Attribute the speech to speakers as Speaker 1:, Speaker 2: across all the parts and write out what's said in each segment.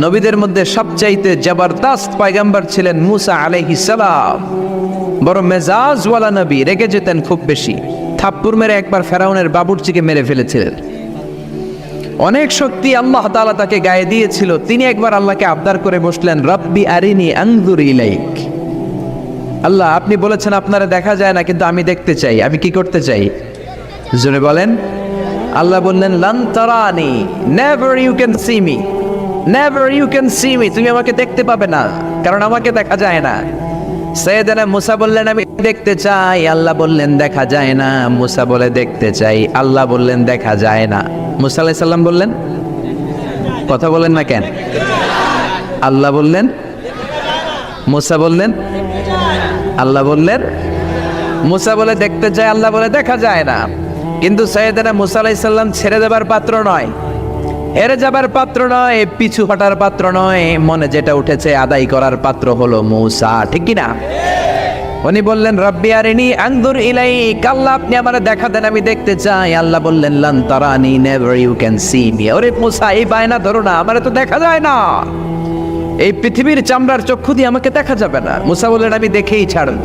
Speaker 1: নবীদের মধ্যে সবচাইতে জবরদস্ত পয়গম্বর ছিলেন মুসা আলাইহিস সালাম। বড় মেজাজওয়ালা নবী, রেগে যেতেন খুব বেশি। থাপ্পড় মেরে একবার ফেরাউনের বাবুর্চিকে মেরে ফেলেছিলেন। অনেক শক্তি আল্লাহ তাআলা তাকে গায়ে দিয়েছিল। তিনি একবার আল্লাহকে আবদার করে বসলেন, রব্বি আরিনি আনজুর ইলাইক। আল্লাহ, আপনি বলেছেন আপনারা দেখা যায় না, কিন্তু আমি দেখতে চাই। আমি কি করতে চাই? জোরে বলেন। আল্লাহ বললেন, লান তারানি, never you can see me, never you can see me. তুমি আমাকে দেখতে পাবে না, কারণ আমাকে দেখা যায় না। সাইয়েদনা মুসা বললেন, আমি দেখতে চাই। আল্লাহ বললেন, দেখা যায় না। মুসা বলে, দেখতে চাই। আল্লাহ বললেন, দেখা যায় না। মুসা আলাইহিস সালাম বললেন, কথা বলেন না কেন? আল্লাহ বললেন, মুসা বললেন, আল্লাহ বললেন। মুসা বলে দেখতে চাই, আল্লাহ বলে দেখা যায় না। কিন্তু সাইয়েদনা মুসা আলাইহিস সালাম ছেড়ে দেবার পাত্র নয়, হেরে যাবার পাত্র নয়, পিছু হটার পাত্র নয়। মনে যেটা উঠেছে আদায় করার পাত্র হলো মুসা, ঠিক কি না? উনি বললেন, রব্বি আরিনি আনজুর ইলাইক। আল্লাহ, আপনি আমারে দেখা দেন, আমি দেখতে চাই। আল্লাহ বললেন, লান তারানি, never you can see me. ওরে মুসা, এই বায়না ধরো না, আমারে তো দেখা যায় না। এই পৃথিবীর চামড়ার চক্ষু দিয়ে আমাকে দেখা যাবে না। মুসা বললেন, আমি দেখেই ছাড়ব।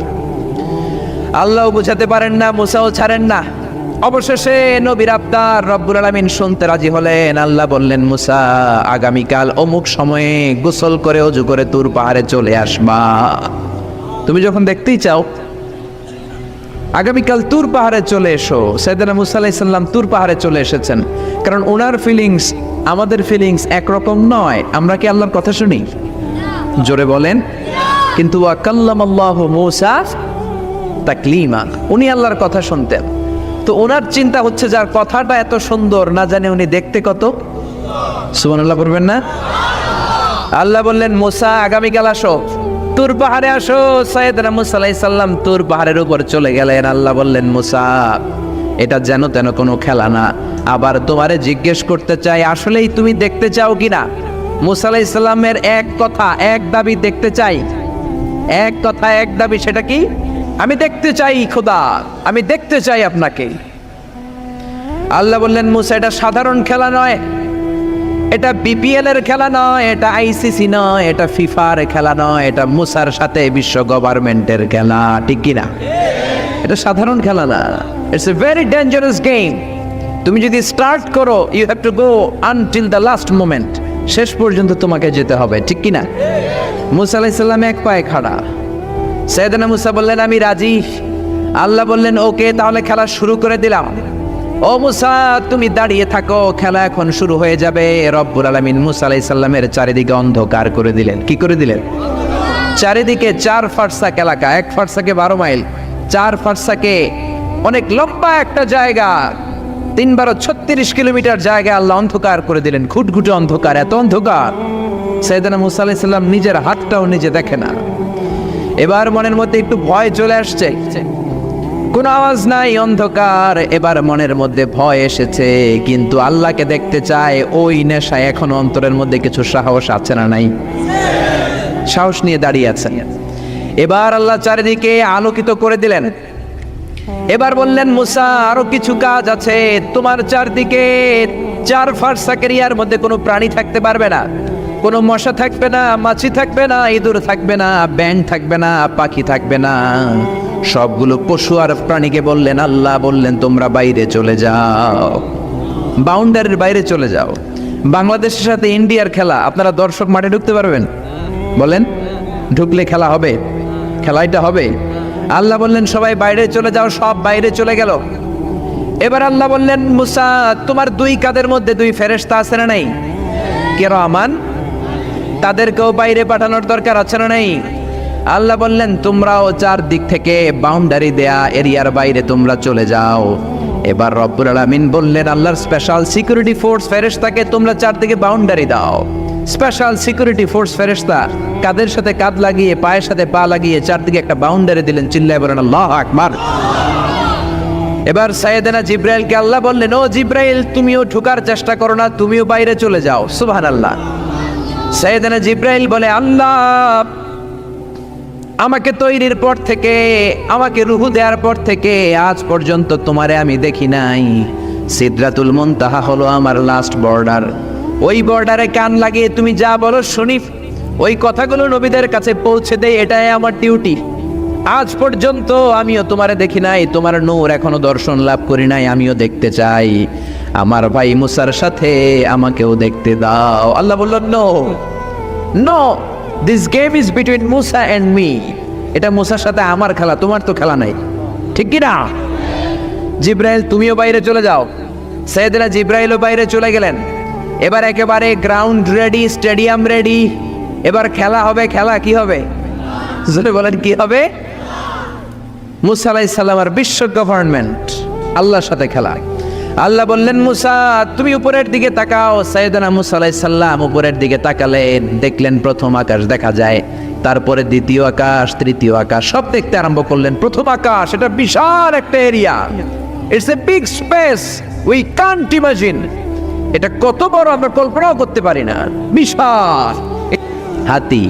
Speaker 1: আল্লাহও বুঝাতে পারেন না, মুসাও ছাড়েন না। অবশেষে নবীর আবদার রব্বুল আলামিন শুনতে রাজি হলেন। আল্লাহ বললেন, মুসা, আগামীকাল অমুক সময়ে গোসল করে ওযু করে তুর পাহাড়ে চলে আসবা। তুমি যখন দেখতেই চাও, আগামীকাল তুর পাহাড়ে চলে এসো। সাইয়েদনা মুসা আলাইহিস সালাম তুর পাহাড়ে চলে এসেছেন, কারণ ওনার ফিলিংস আমাদের ফিলিংস একরকম নয়। আমরা কি আল্লাহর কথা শুনি? জোরে বলেন। কিন্তু ওয়া কাল্লামাল্লাহু মুসা তাকলিমা, উনি আল্লাহর কথা শুনতেন। তো ওনার চিন্তা হচ্ছে, যার কথাটা এত সুন্দর, না জানে উনি দেখতে কত। সুবহানাল্লাহ বলবেন না? আল্লাহ বললেন, মুসা, আগামীকাল আসো, তুর পাহাড়ে আসো। সাইয়েদনা মুসা আলাইহিস সালাম তুর পাহাড়ের উপর চলে গেলেন। আল্লাহ বললেন, মুসা, এটা যেন তেন কোনো খেলা না। আবার তোমারে জিজ্ঞেস করতে চাই, আসলেই তুমি দেখতে চাও কিনা? মুসা আলাইহিস সালামের এক কথা এক দাবি, দেখতে চাই। এক কথা এক দাবি, সেটা কি? আমি দেখতে চাই খোদা, আমি দেখতে চাই আপনাকে। আল্লাহ বললেন, মুসা, এটা সাধারণ খেলা নয়, এটা বিপিএল এর খেলা নয়, এটা আইসিসি নয়, এটা ফিফার খেলা নয়, এটা মুসার সাথে বিশ্ব গভর্নমেন্টের খেলা, ঠিক কিনা? এটা সাধারণ খেলা না, it's a very dangerous game. তুমি যদি স্টার্ট করো, you have to go until the last moment. শেষ পর্যন্ত তোমাকে যেতে হবে, ঠিক কিনা? মুসা আলাইহিস সালাম এক পায়ে খাড়া। সাইয়েদনা মুসা বললেন, আমি রাজি। আল্লাহ বললেন, ওকে, তাহলে খেলা শুরু করে দিলাম। ও মুসা, তুমি দাঁড়িয়ে থাকো, খেলা এখন শুরু হয়ে যাবে। রব্বুল আলামিন মুসা আলাইহিস সালামের চারিদিকে অন্ধকার করে দিলেন। কি করে দিলেন? চারিদিকে 4 ফারসাক এলাকা, 1 ফারসাকে 12 মাইল, 4 ফারসাকে অনেক লম্বা একটা জায়গা, 3 × 36 কিলোমিটার জায়গা আল্লাহ অন্ধকার করে দিলেন। ঘুটঘুটে অন্ধকার, এত অন্ধকার সাইয়েদনা মুসা আলাইহিস সালাম নিজের হাতটাও নিজে দেখে না। এবার মনের মধ্যে একটু ভয় চলে আসছে, কোনো আওয়াজ নাই, অন্ধকার। এবার মনের মধ্যে ভয় এসেছে, কিন্তু আল্লাহকে দেখতে চায়। ওই নেশায় এখন অন্তরের মধ্যে কিছু সাহস আছে না নাই? সাহস নিয়ে দাঁড়িয়ে আছেন। এবার আল্লাহ চারিদিকে আলোকিত করে দিলেন। এবার বললেন, মুসা, আরো কিছু কাজ আছে। তোমার চারদিকে 4 ফারসাক এরিয়ার মধ্যে কোনো প্রাণী থাকতে পারবে না, কোনো মশা থাকবে না, মাছি থাকবে না, ইঁদুর থাকবে না, ব্যাঙ থাকবে না, পাখি থাকবে না। সবগুলো পশু আর প্রাণীকে বললেন, আল্লাহ বললেন, তোমরা বাইরে চলে যাও, বাউন্ডারির বাইরে চলে যাও। বাংলাদেশের সাথে ইন্ডিয়ার খেলা, আপনারা দর্শক মাঠে ঢুকতে পারবেন? বলেন, ঢুকলে খেলা হবে? খেলাটা হবে। আল্লাহ বললেন, সবাই বাইরে চলে যাও। সব বাইরে চলে গেল। এবার আল্লাহ বললেন, মুসা, তোমার 2 কাঁধের মধ্যে 2 ফেরেশতা আছে না নাই? কিরামান, তাদেরকেও বাইরে পাঠানোর দরকার আছে না নাই? আল্লাহ বললেন, তোমরাও 4 দিক থেকে বাউন্ডারি দেয়া এরিয়ার বাইরে তোমরা চলে যাও। এবার রব্বুল আলামিন বললেন, আল্লাহর স্পেশাল সিকিউরিটি ফোর্স ফেরেশতাকে তোমরা 4 দিকে বাউন্ডারি দাও। স্পেশাল সিকিউরিটি ফোর্স ফেরেশতা কাদের সাথে কাঁধ লাগিয়ে, পায়ের সাথে পা লাগিয়ে 4 দিকে একটা বাউন্ডারি দিলেন। চিল্লায় বলেন, আল্লাহু আকবার। এবার সাইয়েদনা জিব্রাইলকে আল্লাহ বললেন, ও জিব্রাইল, তুমিও ঢোকার চেষ্টা করো না, তুমিও বাইরে চলে যাও। সুবহানাল্লাহ। সাইয়েদনা জিব্রাইল বলে, আল্লাহ, আমাকে তৈরির পর থেকে, আমাকে রূহ দেওয়ার পর থেকে আজ পর্যন্ত তোমারে আমি দেখি নাই। সিদরাতুল মুনতাহা হলো আমার লাস্ট বর্ডার। ওই বর্ডারে কান লাগিয়ে তুমি যা বলো শুনি, ওই কথাগুলো নবীদের কাছে পৌঁছে দেয়, এটাই আমার ডিউটি। আজ পর্যন্ত আমিও তোমারে দেখি নাই, তোমার নূর এখনো দর্শন লাভ করি নাই, আমিও দেখতে চাই। আমার ভাই মুসার সাথে আমাকেও দেখতে দাও। আল্লাহ বললেন no no, this game is between Musa and me. এটা মুসার সাথে আমার খেলা, তোমার তো খেলা নাই, ঠিক কি না? জিব্রাইল তুমিও বাইরে চলে যাও। সাইয়েদনা জিব্রাইলও বাইরে চলে গেলেন। এবার একেবারে গ্রাউন্ড রেডি, স্টেডিয়াম রেডি। এবার খেলা হবে। খেলা কি হবে? জোরে বলেন কি হবে? মুসা আলাইহিস সালামের বিশ্ব গভর্নমেন্ট, আল্লাহর সাথে খেলা। আল্লাহ বললেন মুসা তুমি উপরের দিকে তাকাও। সাইয়েদনা মুসা আলাইহিস সালাম উপরের দিকে তাকালেন, দেখলেন প্রথম আকাশ দেখা যায়, তারপরে দ্বিতীয় আকাশ, তৃতীয় আকাশ, সব দেখতে আরম্ভ করলেন। প্রথম আকাশ, এটা বিশাল একটা area, it's a big space, we can't imagine. এটা কত বড় আমরা কল্পনাও করতে পারি না, বিশাল। হাতি,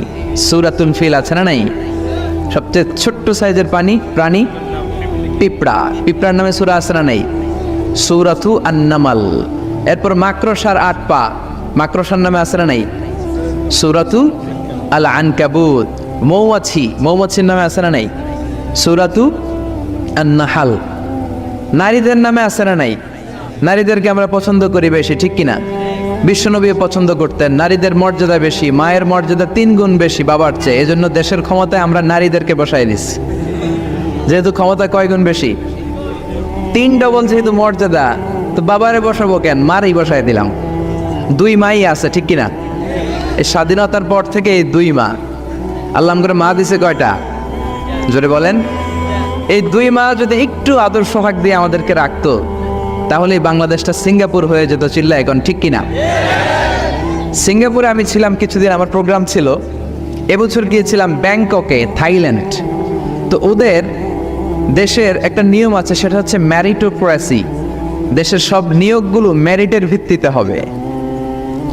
Speaker 1: সূরাতুল ফিল আছে না নাই? সবচেয়ে ছোট্ট সাইজের প্রাণী পিঁপড়া, পিঁপড়ার নামে সূরা আছে না নাই? সূরাতু আন-নামাল। এরপর মাকড়সার 8 পা, মাকড়সার নামে আছে না নাই? সূরাতু আল-আনকাবুত। মৌমাছি, মৌমাছির নামে আছে না নাই? সূরাতু আন-নাহাল। নারীদের নামে আছে না নাই? নারীদেরকে আমরা পছন্দ করি বেশি, ঠিক কিনা? বিশ্বনবী পছন্দ করতেন, নারীদের মর্যাদা বেশি, মায়ের মর্যাদা 3 গুণ বেশি বাবার চেয়ে। এজন্য দেশের ক্ষমতায় আমরা নারীদেরকে বসাই দিচ্ছি। যেহেতু ক্ষমতা কয় গুণ বেশি, 3 ডবল যেহেতু মর্যাদা, তো বাবারে বসাবো কেন, মারই বসাই দিলাম। 2 মাই আছে, ঠিক কিনা? এই স্বাধীনতার পর থেকে এই 2 মা। আল্লাহ করে মা দিছে কয়টা? জোরে বলেন। এই 2 মা যদি একটু আদর সোহাগ দিয়ে আমাদেরকে রাখতো, তাহলে বাংলাদেশটা সিঙ্গাপুর হয়ে যেত। চিল্লা এখন, ঠিক কিনা? সিঙ্গাপুরে আমি ছিলাম কিছুদিন, আমার প্রোগ্রাম ছিল। এবছর গিয়েছিলাম ব্যাংককে, থাইল্যান্ড। তো ওদের দেশের একটা নিয়ম আছে, সেটা হচ্ছে ম্যারিটোক্রেসি। দেশের সব নিয়োগগুলো মেরিটের ভিত্তিতে হবে,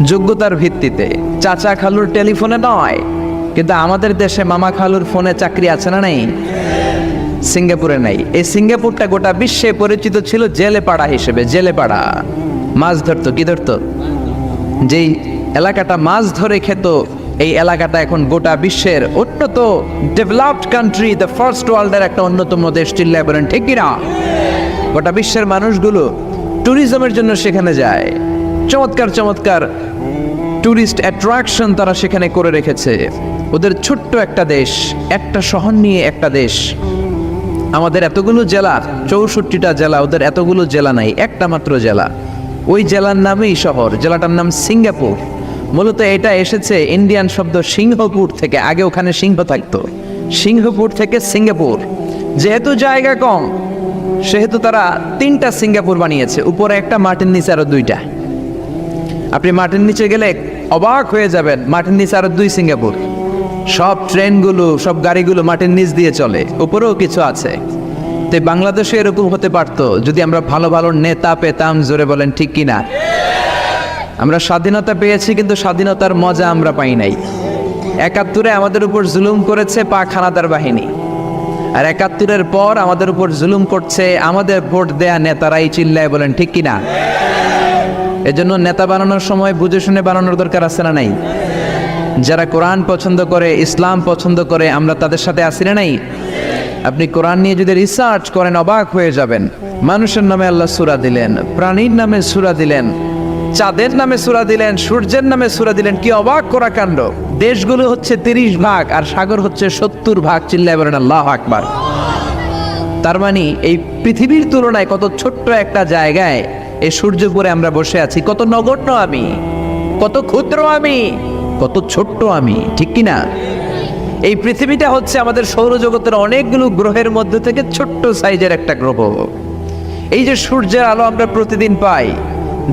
Speaker 1: যোগ্যতার ভিত্তিতে। চাচা খালুর টেলিফোনে নয়। কিন্তু আমাদের দেশে মামা খালুর ফোনে চাকরি আছে না নাই? সিঙ্গাপুরে নাই। এই সিঙ্গাপুরটা গোটা বিশ্বে পরিচিত ছিল জেলেপাড়া হিসেবে। জেলেপাড়া মাছ ধরতো, কি ধরতো? যেই এলাকাটা মাছ ধরে খেত, এই এলাকাটা এখন গোটা বিশ্বের উন্নত ডেভেলপড কান্ট্রি, দ্য ফার্স্ট ওয়ার্ল্ডের একটা অন্যতম দেশ। চিল্লায় বলেন ঠিক কিনা? গোটা বিশ্বের মানুষগুলো ট্যুরিজমের জন্য সেখানে যায়। চমৎকার চমৎকার ট্যুরিস্ট অ্যাট্রাকশন তারা সেখানে করে রেখেছে। ওদের ছোট্ট একটা দেশ, একটা শহর নিয়ে একটা দেশ। আমাদের এতগুলো জেলা, 64টা জেলা, ওদের এতগুলো জেলা নাই, একটা মাত্র জেলা। ওই জেলার নামেই শহর, জেলাটার নাম সিঙ্গাপুর। মূলত এটা এসেছে ইন্ডিয়ান শব্দ সিংহপুর থেকে। আগে ওখানে সিংহ থাকতো, সিংহপুর থেকে সিঙ্গাপুর। যেহেতু জায়গা কম, সেহেতু তারা 3টা সিঙ্গাপুর বানিয়েছে, উপরে একটা, মাটির নিচে আরো 2টা। আপনি মাটির নিচে গেলে অবাক হয়ে যাবেন, মাটির নিচে আরো 2 সিঙ্গাপুর। সব ট্রেনগুলো, সব গাড়িগুলো মাটির নিচ দিয়ে চলে, উপরেও কিছু আছে। তো বাংলাদেশে এরকম হতে পারতো যদি আমরা ভালো ভালো নেতা পেতাম। জোরে বলেন ঠিক কিনা? আমরা স্বাধীনতা পেয়েছি, কিন্তু স্বাধীনতার মজা আমরা পাই নাই। 71-এ আমাদের উপর জুলুম করেছে পাক হানাদার বাহিনী, আর 71-এর পর আমাদের উপর জুলুম করছে আমাদের ভোট দেয়া নেতারাই। চিল্লায় বলেন ঠিক কিনা? এজন্য নেতা বানানোর সময় বুঝে শুনে বানানোর দরকার আছে না নাই? যারা কোরআন পছন্দ করে, ইসলাম পছন্দ করে, আমরা তাদের সাথে আসি না নাই? আপনি কোরআন নিয়ে যদি রিসার্চ করেন অবাক হয়ে যাবেন। মানুষের নামে আল্লাহ সূরা দিলেন, প্রাণীর নামে সূরা দিলেন, চাঁদের নামে সূরা দিলেন, সূর্যের নামে সূরা দিলেন। কি অবাক করা কাণ্ড! দেশগুলো হচ্ছে 30 ভাগ আর সাগর হচ্ছে 70 ভাগ। চিল্লায় বলেন আল্লাহু আকবার। তার মানে এই পৃথিবীর তুলনায় কত ছোট্ট একটা জায়গায় এই সূর্যপুরে আমরা বসে আছি। কত নগণ্য আমি, কত ক্ষুদ্র আমি, কত ছোট্ট আমি, ঠিক কিনা? এই পৃথিবীটা হচ্ছে আমাদের সৌরজগতের অনেকগুলো গ্রহের মধ্যে থেকে ছোট্ট সাইজের একটা গ্রহ। এই যে সূর্যের আলো আমরা প্রতিদিন পাই,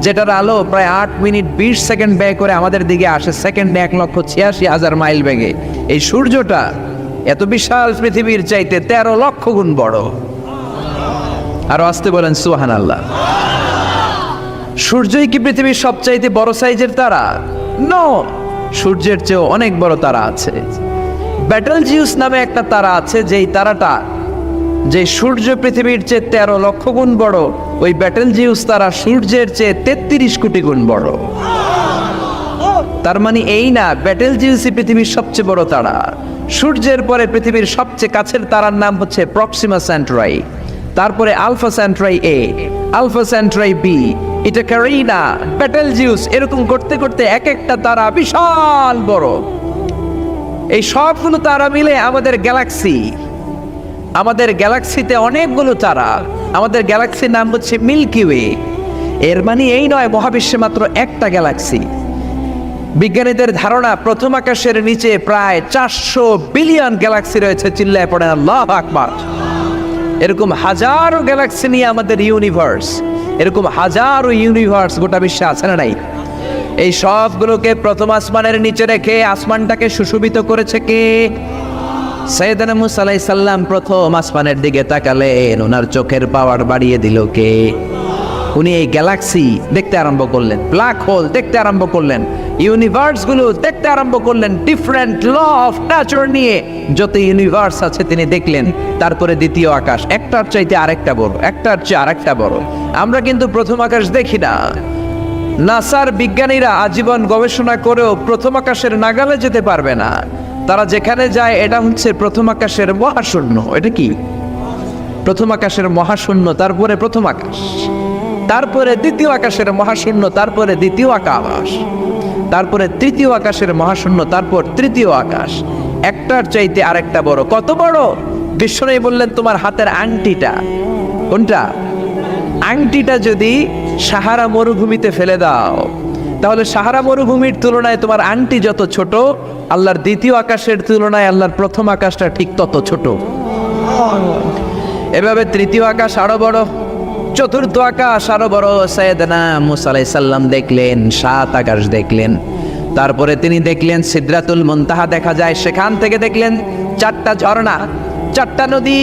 Speaker 1: যেটার আলো প্রায় 8 মিনিট 20 সেকেন্ড ব্যয় করে আমাদের দিকে আসে, সেকেন্ডে 1,86,000 মাইল বেগে। এই সূর্যটা এত বিশাল পৃথিবীর চাইতে 13 লক্ষ গুণ বড়। আরো আসতে বলেন সুবহানাল্লাহ। সূর্যই কি পৃথিবীর সবচাইতে বড় সাইজের তারা? নো, সূর্যের চেয়েও অনেক বড় তারা আছে। ব্যাটেলজিউস নামে একটা তারা আছে, যেই তারাটা, যে সূর্য পৃথিবীর চেয়ে 13 লক্ষ গুণ বড়, ওই ব্যাটেলজিউস তারা সূর্যের চেয়ে 33 কোটি গুণ বড়। তার মানে এই না ব্যাটেল জিউসি পৃথিবীর সবচেয়ে বড় তারা। সূর্যের পরে পৃথিবীর সবচেয়ে কাছের তারার নাম হচ্ছে প্রক্সিমা সেন্টরাই, তারপরে আলফা সেন্টরাই এ, আলফা সেন্টরাই বি, এটা ক্যারিনা, ব্যাটেল জিউস, এরকম করতে করতে এক একটা তারা বিশাল বড়। এই সবগুলো তারা মিলে আমাদের গ্যালাক্সি। আমাদের গ্যালাক্সিতে অনেকগুলো তারা। আমাদের গ্যালাক্সির নাম হচ্ছে মিল্কি ওয়ে। এর মানে এই নয় মহাবিশ্বে মাত্র একটা গ্যালাক্সি। বিজ্ঞানীদের ধারণা প্রথম আকাশের নিচে প্রায় 400 বিলিয়ন গ্যালাক্সি রয়েছে। চিল্লায় পড়েন আল্লাহু আকবার। এরকম হাজারো গ্যালাক্সি নিয়ে আমাদের ইউনিভার্স, এরকম হাজারো ইউনিভার্স গোটা বিশ্বে আছে না নাই? এই সবগুলোকে প্রথম আসমানের নিচে রেখে আসমানটাকে সুশোভিত করেছে কে? সাইয়েদনা মুসা আলাইহিস সালাম প্রথম আসমানের দিকে তাকালেন, ওনার চোখের পাওয়ার বাড়িয়ে দিল কে? উনি এই গ্যালাক্সি দেখতে আরম্ভ করলেন, ব্ল্যাক হোল দেখতে আরম্ভ করলেন, ইউনিভার্সগুলো দেখতে আরম্ভ করলেন, ডিফারেন্ট ল অফ নেচার নিয়ে যত ইউনিভার্স আছে তিনি দেখলেন। তারপরে দ্বিতীয় আকাশ, একটার চাইতে আরেকটা বড়, একটার চেয়ে আরেকটা বড়। আমরা কিন্তু প্রথম আকাশ দেখি না। নাসার বিজ্ঞানীরা আজীবন গবেষণা করেও প্রথম আকাশের নাগালে যেতে পারবে না। তারা যেখানে যায় এটা হচ্ছে প্রথম আকাশের মহাশূন্য। এটা কি? প্রথম আকাশের মহাশূন্য, তারপরে প্রথম আকাশ, তারপরে দ্বিতীয় আকাশের মহাশূন্য, তারপরে দ্বিতীয় আকাশ, তারপরে তৃতীয় আকাশের মহাশূন্য, তারপর তৃতীয় আকাশ। একটার চাইতে আরেকটা বড়। কত বড়? বিশ্বনবী বললেন তোমার হাতের আংটিটা, কোনটা? আংটিটা যদি সাহারা মরুভূমিতে ফেলে দাও, তাহলে সাহারা মরুভূমির তুলনায় তোমার আংটি যত ছোট, আল্লাহর দ্বিতীয় আকাশের তুলনায় আল্লাহর প্রথম আকাশটা ঠিক তত ছোট। এভাবে তৃতীয় আকাশ আরো বড়, চতুর্থ আকাশ আরো বড়। সাইয়েদনা মুসা আলাইহিস সালাম দেখলেন 7 আকাশ দেখলেন। তারপরে তিনি দেখলেন সিদরাতুল মুনতাহা দেখা যায়, সেখান থেকে দেখলেন 4টা ঝর্ণা, 4টা নদী,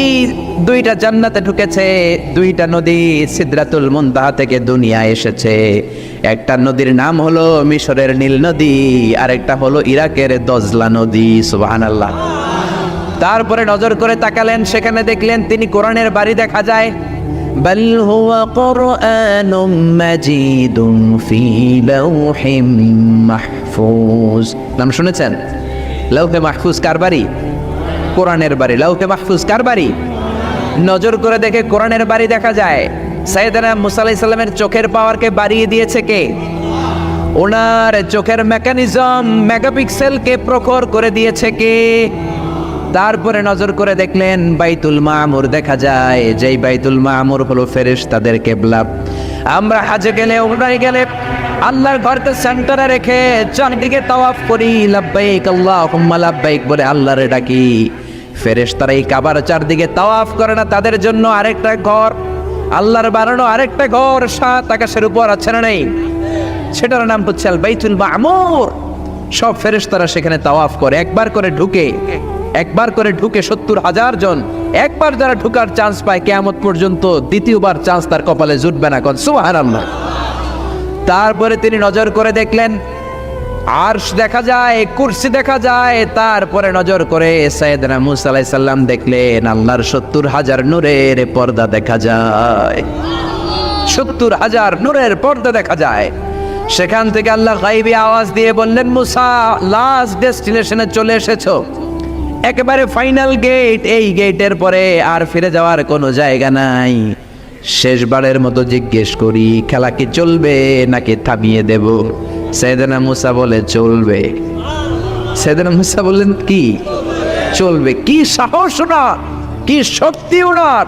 Speaker 1: 2টা জান্নাতে ঢুকেছে, 2টা নদী সিদরাতুল মুনতাহা থেকে দুনিয়ায় এসেছে। একটা নদীর নাম হলো মিশরের নীল নদী, আরেকটা হলো ইরাকের দজলা নদী। সুবহানাল্লাহ। তারপরে নজর করে তাকালেন, সেখানে দেখলেন তিনি কোরআনের বাড়ি দেখা যায়। বাল হুয়া কুরআনুম মাজিদুন ফি লাওহিম মাহফুজ। নাম শুনেছেন? লাওহে মাহফুজ কার বাড়ি? কোরআনের বাড়ি। লাওহে মাহফুজ কার বাড়ি? নজর করে দেখে কোরআনের বাড়ি দেখা যায়। সাইয়েদনা মুসা আলাইহিস সালামের চোখের পাওয়ারকে বাড়িয়ে দিয়েছে কে? ওনার চোখের মেকানিজম, মেগাপিক্সেলকে প্রখর করে দিয়েছে কে? তারপরে নজর করে দেখলেন বাইতুল মামুর দেখা যায়, যেই বাইতুল মামুর হলো ফেরেশতাদের কিবলা। আমরা হাজে গেলে, উমরায় গেলে আল্লাহর ঘরকে সেন্টারে রেখে চারদিকে তাওয়াফ করি, লাব্বাইক আল্লাহুম্মা লাব্বাইক বলে আল্লাহরে ডাকি। ফেরেশতারা এই কাবার চারদিকে তাওয়াফ করে না, তাদের জন্য আরেকটা ঘর, আল্লাহর বানানো আরেকটা ঘর 7 আকাশের উপর আছে না নেই? সেটার নাম হচ্ছে আল বাইতুল মামুর। সব ফেরেশতারা সেখানে তাওয়াফ করে, একবার করে ঢুকে 70,000 জন। একবার যারা ঢুকার চান্স পায় কিয়ামত পর্যন্ত দ্বিতীয়বার চান্স তার কপালে জুটবে না। সুবহানাল্লাহ। তারপরে তিনি নজর করে দেখলেন আরশ দেখা যায়, কুরসি দেখা যায়। তারপরে নজর করে সাইয়েদনা মুসা আলাইহিস সালাম দেখলেন আল্লাহর 70,000 নূরের পর্দা দেখা যায়। 70,000 নূরের পর্দা দেখা যায়। সেখান থেকে আল্লাহ গায়বী আওয়াজ দিয়ে বললেন, মুসা লাস্ট ডেস্টিনেশনে চলে এসেছো, একেবারে ফাইনাল গেট। এই গেটের পরে আর ফিরে যাওয়ার কোনো জায়গা নাই। শেষবারের মতো জিজ্ঞেস করি, খেলা কি চলবে নাকি থামিয়ে দেব? সাইয়েদনা মুসা বলে চলবে। সাইয়েদনা মুসা বললেন কি চলবে? কি সাহস ওনার, কি শক্তি ওনার,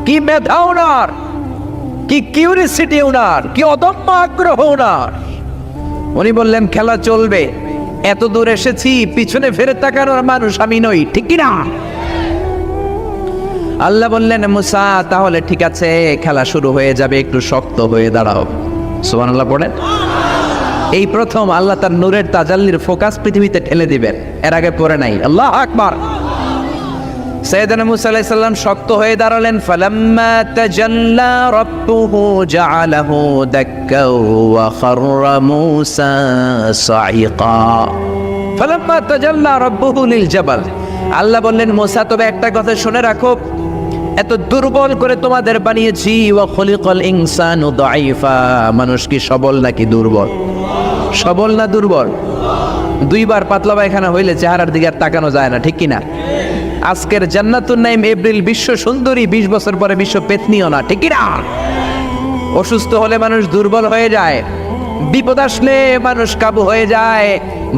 Speaker 1: কি মেধা ওনার, কি কিউরিসিটি ওনার, কি অদম্য আগ্রহ ওনার। উনি বললেন খেলা চলবে। এত দূর এসেছি, পিছনে ফেরে তাকানোর মানুষ আমি নই, ঠিক কি না? আল্লাহ বললেন মুসা তাহলে ঠিক আছে, খেলা শুরু হয়ে যাবে, একটু শক্ত হয়ে দাঁড়াও। সুবহানাল্লাহ পড়েন। এই প্রথম আল্লাহ তার নূরের তাজাল্লির ফোকাস পৃথিবীতে ঠেলে দিবেন, এর আগে পড়ে নাই। আল্লাহু আকবার। সাইয়েদনা মুসা আলাইহিস সালাম শক্ত হয়ে দাঁড়ালেন। ফালাম্মা তাজাল্লা রাব্বুহু জাআলাহু দাক্কা ওয়া খাররা মুসা সাইকা। ফালাম্মা তাজাল্লা রাব্বুহু লিল জাবাল। আল্লাহ বললেন মুসা তবে একটা কথা শুনে রাখো, এত দুর্বল করে তোমাদের বানিয়েছি। ওয়া খুলিকাল ইনসানু দাঈফা। মানুষ কি সবল নাকি দুর্বল? সবল না দুর্বল? দুইবার পাতলা পায়খানা হইলে চেহারার দিকে আর তাকানো যায় না, ঠিক কিনা? আজকের জান্নাতুন নাইম এপ্রিল বিশ্ব সুন্দরী, 20 বছর পরে বিশ্ব পেতনিও না, ঠিক কিনা? অসুস্থ হলে মানুষ দুর্বল হয়ে যায়, বিপদ আসলে মানুষ কাবু হয়ে যায়,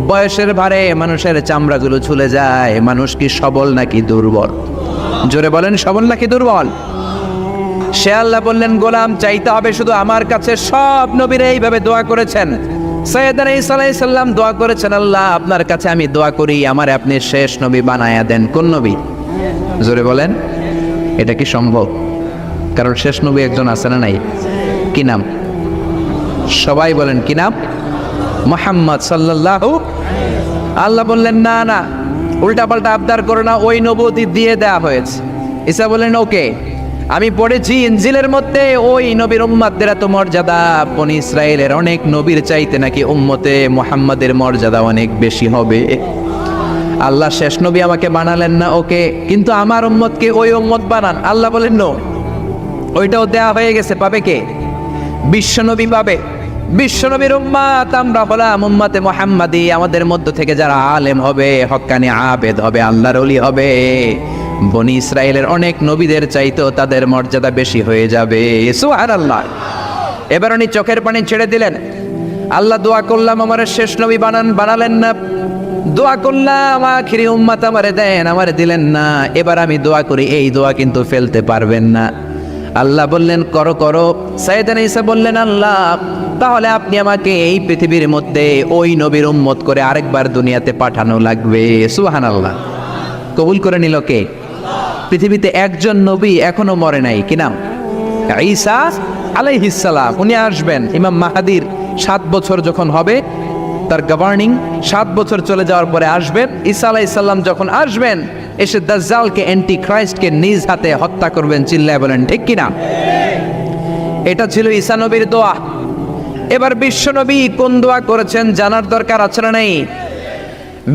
Speaker 1: বয়সের ভারে মানুষের চামড়াগুলো ঝুলে যায়। মানুষ কি সবল নাকি দুর্বল? জোরে বলেন, সবল নাকি দুর্বল? সে আল্লাহ বললেন, গোলাম চাইতে হবে শুধু আমার কাছে। সব নবীরা এইভাবে দোয়া করেছেন। সাইয়েদনা ঈসা আলাইহিস সালাম দোয়া করেছেন, আল্লাহ আপনার কাছে আমি দোয়া করি আমারে আপনি শেষ নবী বানায়া দেন। কোন নবী? জোরে বলেন, এটা কি সম্ভব? কারণ শেষ নবী একজন আছে না নাই? কি নাম? সবাই বলেন কি নাম? মুহাম্মদ সাল্লাল্লাহু। আল্লাহ বললেন, না না, উল্টা পাল্টা আবদার করো না, ওই নবুয়তি দিয়ে দেয়া হয়েছে। ঈসা বললেন, ওকে, আমি পড়েছি ইনজিলের মধ্যে ওই নবীর উম্মতদের এত মর্যাদা, বনি ইসরায়েলের অনেক নবীর চাইতে নাকি উম্মতে মুহাম্মাদের মর্যাদা অনেক বেশি হবে। আল্লাহ শেষ নবী আমাকে বানালেন না, ওকে, কিন্তু আমার উম্মতকে ওই উম্মত বানান। আল্লাহ বলেন, নো, ওইটাও দেয়া হয়ে গেছে, পাবে কে? বিশ্বনবী পাবে। বিশ্বনবীর উম্মত আমরা হলাম উম্মতে মুহাম্মাদি। আমাদের মধ্য থেকে যারা আলেম হবে, হক্কানি আবেদ হবে, আল্লাহর ওলি হবে, বনি ইসরায়েলের অনেক নবীদের চাইতেও তাদের মর্যাদা বেশি হয়ে যাবে। সুবহানাল্লাহ। এবার উনি চোখের পানি ছেড়ে দিলেন। আল্লাহ দোয়া করলাম আমার শেষ নবী বানান, বানালেন না। দোয়া করলাম আখিরি উম্মত আমারে দেন, আমারে দিলেন না। এবার আমি দোয়া করি, এই দোয়া কিন্তু ফেলতে পারবেন না। আল্লাহ বললেন, করো করো। সাইয়েদনা ঈসা বললেন, আল্লাহ তাহলে আপনি আমাকে এই পৃথিবীর মধ্যে ওই নবীর উম্মত করে আরেকবার দুনিয়াতে পাঠানো লাগবে। সুবহানাল্লাহ। কবুল করে নিল কে? পৃথিবীতে একজন নবী এখনো মরে নাই, কি নাম? ঈসা আলাইহিস সালাম। উনি আসবেন ইমাম মাহাদির 7 বছর যখন হবে, তার গভর্নিং 7 বছর চলে যাওয়ার পরে আসবেন। ঈসা আলাইহিস সালাম যখন আসবেন, এসে দাজ্জালকে, অ্যান্টি ক্রাইস্টকে নিজ হাতে হত্যা করবেন। চিল্লায় বলেন ঠিক কিনা? এটা ছিল ঈসা নবীর দোয়া। এবার বিশ্বনবী কোন দোয়া করেছেন জানার দরকার আছে না নেই?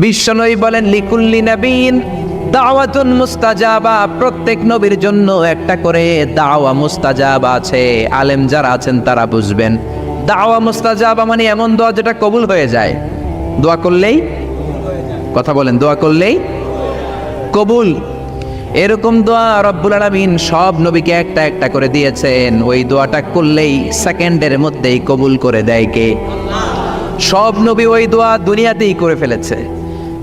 Speaker 1: বিশ্বনবী বলেন, লিকুল্লি নবীন দাওয়াতুন মুস্তাজাবা। প্রত্যেক নবীর জন্য একটা করে দাওয়া মুস্তাজাবা আছে। আলেম যারা আছেন তারা বুঝবেন, দাওয়া মুস্তাজাবা মানে এমন দোয়া যেটা কবুল হয়ে যায়। দোয়া করলেই, কথা বলেন, দোয়া করলেই কবুল। এরকম দোয়া রব্বুল আলামিন সব নবীকে একটা একটা করে দিয়েছেন। ওই দোয়াটা করলেই সেকেন্ডের মধ্যেই কবুল করে দেয় কে? সব নবী ওই দোয়া দুনিয়াতেই করে ফেলেছে।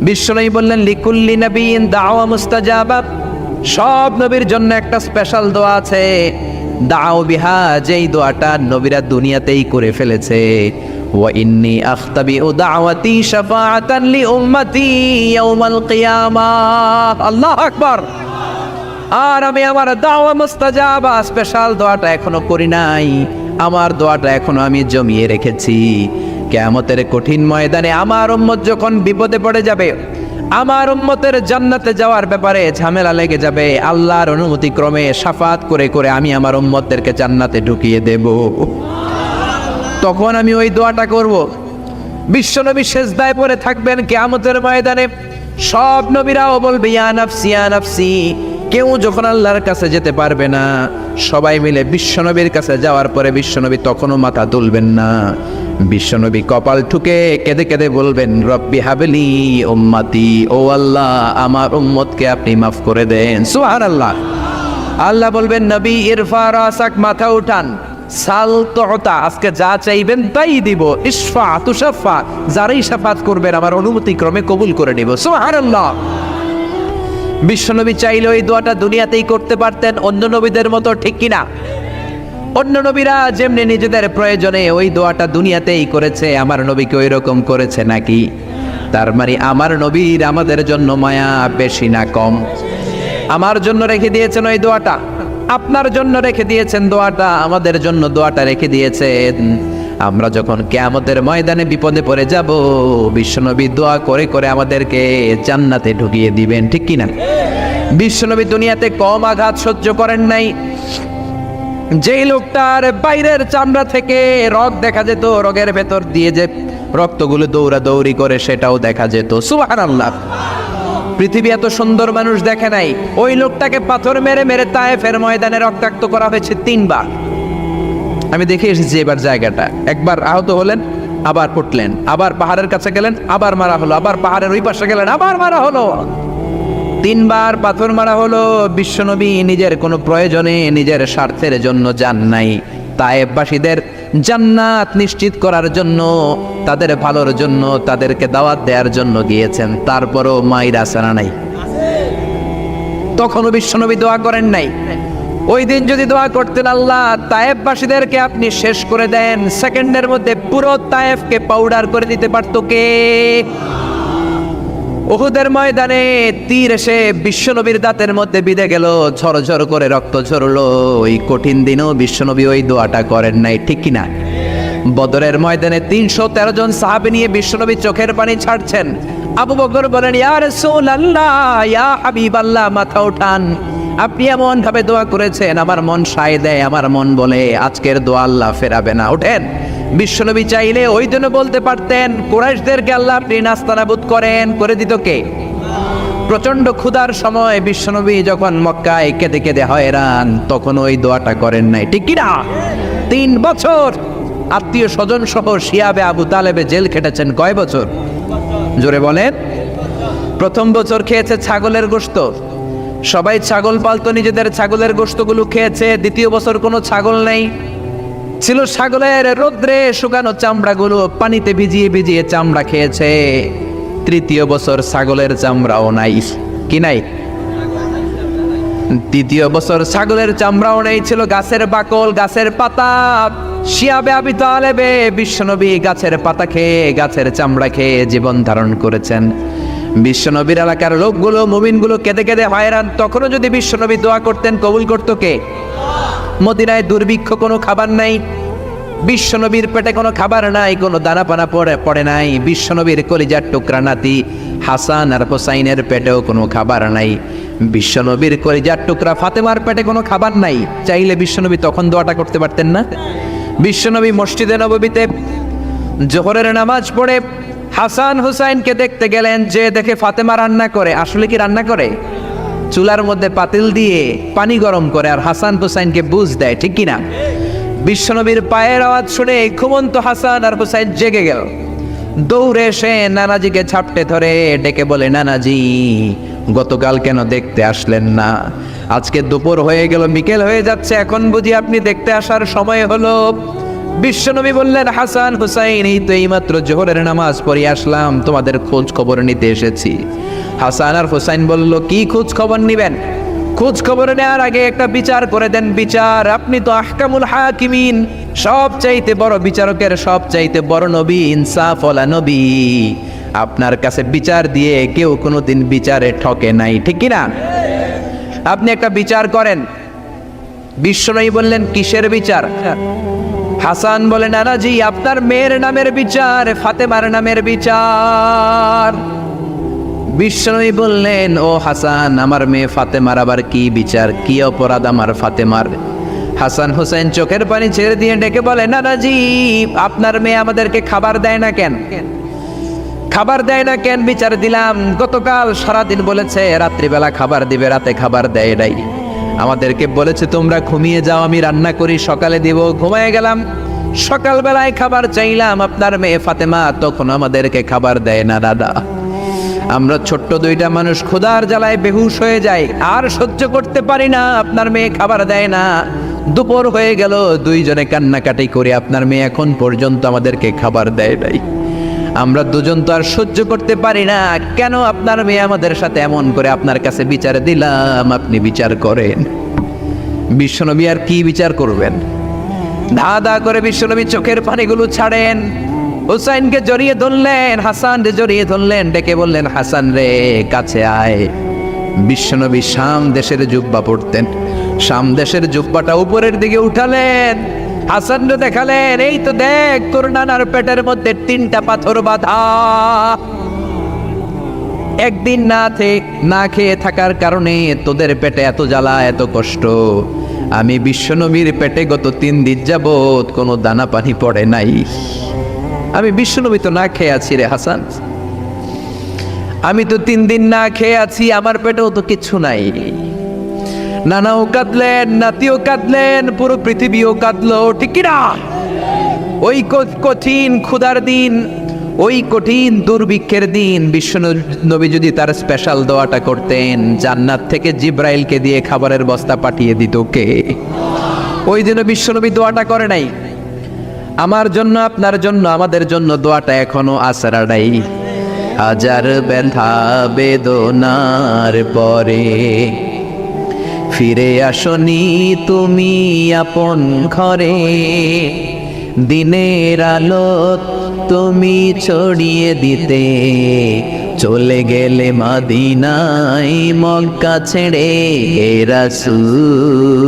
Speaker 1: বিশ্বনবী বললেন, লিকুল্লি নবীন দাওয়া মুস্তাজাবা। সব নবীর জন্য একটা স্পেশাল দোয়া আছে, দাও বিহা, যেই দোয়াটা নবীরা দুনিয়াতেই করে ফেলেছে। ওয়া ইন্নী আখতাবিউ দাওয়াতি শাফাআতান লি উম্মতি ইয়াউমাল কিয়ামাহ। আল্লাহু আকবার। আর আমি আমার দাওয়া মুস্তাজাবা স্পেশাল দোয়াটা এখনো করি নাই। আমার দোয়াটা এখনো আমি জমিয়ে রেখেছি। কিয়ামতের কঠিন ময়দানে আমার উম্মত যখন বিপদে পড়ে যাবে, আমার উম্মতের জান্নাতে যাওয়ার ব্যাপারে ঝামেলা লেগে যাবে, আল্লাহর অনুমতি ক্রমে শাফাত করে করে আমি আমার উম্মতদেরকে জান্নাতে ঢুকিয়ে দেব। তখন আমি ওই দোয়াটা করব। বিশ্বনবী সেজদায় পড়ে থাকবেন কিয়ামতের ময়দানে। সব নবীরাও বলবে, ইয়া নাফসি ইয়া নাফসি। কেউ যখন আল্লাহর কাছে যেতে পারবে না, সবাই মিলে বিশ্বনবীর কাছে যাওয়ার পরে বিশ্বনবী তখনও মাথা তুলবেন না। বিশ্বনবী কপাল ঠুকে কেঁদে কেঁদে বলবেন, রব্বি হাবলি উম্মতি। ও আল্লাহ, আমার উম্মতকে আপনি মাফ করে দেন। সুবহানাল্লাহ। আল্লাহ বলবেন, নবী ইরফা রাসাক, মাথা উঠান, সাল তুতা, আজকে যা চাইবেন তাই দিব। ইশফা তুশাফা, যারাই শাফাত করবেন আমার অনুমতি ক্রমে কবুল করে নিব। সুবহানাল্লাহ। বিশ্বনবী চাইলে ওই দোয়াটা দুনিয়াতেই করতে পারতেন অন্য নবীদের মতো, ঠিক কিনা? অন্য নবীরা যেমনি নিজেদের প্রয়োজনে ওই দোয়াটা দুনিয়াতেই করেছে, আমার নবীকে ওই রকম করেছে নাকি? তার মানে আমার নবীর আমাদের জন্য মায়া বেশি না কম? আমার জন্য রেখে দিয়েছেন ওই দোয়াটা, আপনার জন্য রেখে দিয়েছেন দোয়াটা, আমাদের জন্য দোয়াটা রেখে দিয়েছেন। আমরা যখন কিয়ামতের ময়দানে বিপদে পড়ে যাব, বিশ্বনবী দোয়া করে করে আমাদেরকে জান্নাতে ঢুকিয়ে দিবেন, ঠিক কিনা? বিশ্বনবী দুনিয়াতে কম আঘাত সহ্য করেন নাই। যেই লোকটার বাইরের চামড়া থেকে রগ দেখা যেত, রগের ভেতর দিয়ে যে রক্তগুলো দৌড়াদৌড়ি করে সেটাও দেখা যেত। সুবহানাল্লাহ। পৃথিবী এত সুন্দর মানুষ দেখে নাই। ওই লোকটাকে পাথর মেরে মেরে তায়েফের ময়দানে রক্তাক্ত করা হয়েছে 3 বার। আমি দেখে এসেছি এবার জায়গাটা। একবার আহত হলেন, আবার পড়লেন, আবার পাহাড়ের কাছে গেলেন, আবার মারা হলো, আবার পাহাড়ের ওই পাশে গেলেন, আবার মারা হলো। 3 বার পাথর মারা হলো। বিশ্বনবী নিজের কোনো প্রয়োজনে, নিজের স্বার্থের জন্য যান নাই, তায়েফবাসীদের জান্নাত নিশ্চিত করার জন্য, তাদের ভালোর জন্য, তাদেরকে দাওয়াত দেওয়ার জন্য গিয়েছেন। তারপরও মাইর আসারা নাই, তখনও বিশ্বনবী দোয়া করেন নাই। ওই দিন যদি দোয়া করতেন, আল্লাহ তায়েফবাসীদেরকে আপনি শেষ করে দেন, সেকেন্ডের মধ্যে পুরো তায়েফকে পাউডার করে দিতে পারতো কে? উহুদের ময়দানে তীর এসে বিশ্বনবীর দাঁতের মধ্যে বিঁধে গেল, ঝরঝর করে রক্ত ঝরলো। ওই কঠিন দিনেও বিশ্বনবী ওই দোয়াটা করেন নাই, ঠিক কিনা? বদরের ময়দানে 313 জন সাহাবী নিয়ে বিশ্বনবী চোখের পানি ছাড়ছেন। আবু বকর বলেন, ইয়া রাসূলুল্লাহ, ইয়া হাবিবাল্লাহ, মাথা উঠান, আপনি এমন ভাবে দোয়া করেছেন, আমার মন সায় দেয়, আমার মন বলে আজকের দোয়া আল্লাহ ফেরাবে না, ওঠেন। বিশ্বনবী চাইলে ওই জন্য বলতে পারতেন, কুরাইশদেরকে আল্লাহ আপনি নাস্তানাবুদ করেন, করে দিত কে? প্রচন্ড ক্ষুধার সময় বিশ্বনবী যখন মক্কায় কেঁদে কেঁদে হয়রান, তখন ওই দোয়াটা করেন নাই, ঠিক কিনা? 3 বছর আত্মীয় স্বজন সহ শিয়াবে আবু তালেবে জেল খেটেছেন। কয় বছর? জোরে বলেন। প্রথম বছর খেয়েছে ছাগলের গোশত, সবাই ছাগল পালতো, নিজেদের ছাগলের গোশতগুলো খেয়েছে। দ্বিতীয় বছর কোনো ছাগল নেই, ছিল ছাগলের রোদ্রে শুকানো চামড়াগুলো পানিতে ভিজিয়ে ভিজিয়ে চামড়া খেয়েছে। তৃতীয় বছর ছাগলের চামড়াও নাই, কি নাই? তৃতীয় বছর ছাগলের চামড়াও নেই, ছিল গাছের বাকল, গাছের পাতা। শিয়াবে আবি তালেবে বিশ্বনবী গাছের পাতা খেয়ে, গাছের চামড়া খেয়ে জীবন ধারণ করেছেন। বিশ্বনবীর এলাকার লোকগুলো, মুমিনগুলো কেঁদে কেঁদে হয়রান। তখনও যদি বিশ্বনবী দোয়া করতেন, কবুল করত কে? মদিনায় দুর্ভিক্ষ, কোনো খাবার নাই, বিশ্বনবীর পেটে কোনো খাবার নাই, কোনো দানা পানা পড়ে নাই। বিশ্বনবীর কলিজার টুকরা নাতি হাসান আর হোসাইনের পেটেও কোনো খাবার নাই। বিশ্বনবীর কলিজার টুকরা ফাতেমার পেটে কোনো খাবার নাই। চাইলে বিশ্বনবী তখন দোয়াটা করতে পারতেন না? বিশ্বনবী মসজিদে নববীতে জোহরের নামাজ পড়ে হাসান হুসাইনকে দেখতে গেলেন, যে দেখে ফাতেমা রান্না করে। আসলে কি রান্না করে? চুলার মধ্যে পাতিল দিয়ে পানি গরম করে আর হাসান হুসাইনকে বুঝ দেয়, ঠিক কিনা? বিশ্বনবীর পায়ের আওয়াজ শুনে ঘুমন্ত হাসান আর হুসাইন জেগে গেল। দৌড়ে এসে নানাজিকে ঝাপটে ধরে ডেকে বলে, নানাজি, গতকাল কেন দেখতে আসলেন না? আজকে দুপুর হয়ে গেল, বিকেল হয়ে যাচ্ছে, এখন বুঝি আপনি দেখতে আসার সময় হলো? বিশ্বনবী বললেন, হাসান হুসাইন, এই তো এইমাত্র জোহরের নামাজ পড়ে আসলাম, তোমাদের খোঁজ খবর নিতে এসেছি। হাসান আর হুসাইন বলল, কি খোঁজ খবর নিবেন? খোঁজ খবর নেওয়ার আগে একটা বিচার করে দেন। বিচার? আপনি তো আহকামুল হাকিমিন, সব চাইতে বড় বিচারকের সব চাইতে বড় নবী, ইনসাফওয়ালা নবী। আপনার কাছে বিচার দিয়ে কেউ কোনোদিন বিচারে ঠকে নাই, ঠিক কিনা? আপনি একটা বিচার করেন। বিশ্বনবী বললেন, কিসের বিচার? হাসান বলে, নানাজি, আপনার মেয়ের নামের বিচার, ফাতেমার নামের বিচার। বিশ্বনবী বললেন, ও হাসান, আমার মেয়ে ফাতেমার আবার কি বিচার? কি অপরাধ আমার ফাতেমার? হাসান হুসাইন চোখের পানি ছেড়ে দিয়ে ডেকে বলে, নানাজি, আপনার মেয়ে আমাদেরকে খাবার দেয় না কেন? খাবার দেয় না কেন বিচার দিলাম। গতকাল সারাদিন বলেছে রাত্রিবেলা খাবার দিবে, রাতে খাবার দেয় নাই। আমাদেরকে বলেছে তোমরা ঘুমিয়ে যাও, আমি রান্না করি, সকালে দিব। ঘুমিয়ে গেলাম, সকালবেলায় খাবার চাইলাম, আপনার মেয়ে ফাতেমা তখন আমাদেরকে খাবার দেয় না। দাদা, আমরা ছোট্ট 2টা মানুষ ক্ষুধার জ্বালায় বেহুশ হয়ে যাই, আর সহ্য করতে পারি না, আপনার মেয়ে খাবার দেয় না। দুপুর হয়ে গেল, 2 জনে কান্নাকাটি করে, আপনার মেয়ে এখন পর্যন্ত আমাদেরকে খাবার দেয় নাই। আমরা 2 জন তো আর সহ্য করতে পারি না, কেন আপনার মেয়ে আমাদের সাথে এমন করে? আপনার কাছে বিচার দিলাম, আপনি বিচার করেন। বিশ্বনবী আর কি বিচার করবেন? ধা ধা করে বিশ্বনবী চোখের পানিগুলো ছাড়েন। হুসাইনকে জড়িয়ে ধরলেন, হাসান রে জড়িয়ে ধরলেন, ডেকে বললেন, হাসান রে, কাছে আয়। বিশ্বনবী শাম দেশের জুব্বা পরতেন, শাম দেশের জুব্বাটা উপরের দিকে উঠালেন, হাসান রে দেখালেন, এই তো দেখ, তোর নানার পেটের মধ্যে 3টা পাথর বাঁধা। একদিন না খেয়ে থাকার কারণে তোদের পেটে এত জ্বালা, এত কষ্ট। আমি বিশ্বনবীর পেটে গত 3 দিন যাবত কোনো দানা পানি পড়ে নাই। আমি বিশ্বনবী তো না খেয়ে আছি রে হাসান, আমি তো 3 দিন না খেয়ে আছি, আমার পেটেও তো কিছু নাই। নানাও কাঁদলেন, নাতিও কাঁদলেন, পুরো পৃথিবীও কাঁদলো, ঠিক কিনা? ওই কঠিন ক্ষুধার দিন, ওই কঠিন দুর্ভিক্ষের দিন বিশ্ব নবী যদি তার স্পেশাল দোয়াটা করতেন, জান্নাত থেকে জিব্রাইলকে দিয়ে খাবারের বস্তা পাঠিয়ে দিত কে? ওই দিনও বিশ্ব নবী দোয়াটা করে নাই। আমার জন্য, আপনার জন্য, আমাদের জন্য দোয়াটা এখনো আছড়াই। হাজার ব্যথা বেদনার পরে ফিরে আসনি তুমি আপন ঘরে, দিনের আলো তুমি ছড়িয়ে দিতে চলে গেলে মদিনায় মক্কা ছেড়ে। হে রাসূল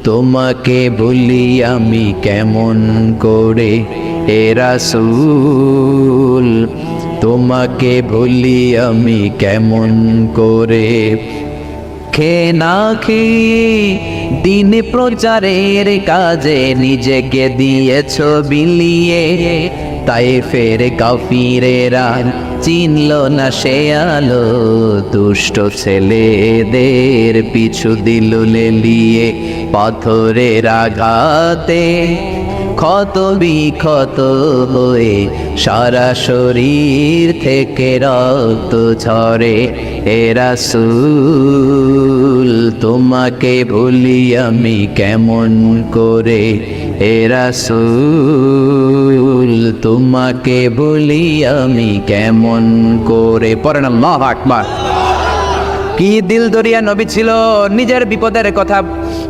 Speaker 1: তোমাকে ভুলি আমি কেমন করে, হে রাসূল তোমাকে ভুলি আমি কেমন করে। খেয়ে না খেয়ে দিন প্রচারের কাজে নিজেকে দিয়েছ বিলিয়ে, তাই ফের কাফিরেরা চিনল না সে আলো। দুষ্ট ছেলেদের পিছু দিল লেলিয়ে, পাথরের আঘাতে ক্ষত বিক্ষত হয়ে সারা শরীর থেকে রক্ত ঝরে। হে রাসূল তোমাকে ভুলি আমি কেমন করে, হে রাসূল তোমাকে ভুলি আমি কেমন করে। পড়েন আল্লাহু আকবার। কি দিল দরিয়া নবী ছিল, নিজের বিপদের কথা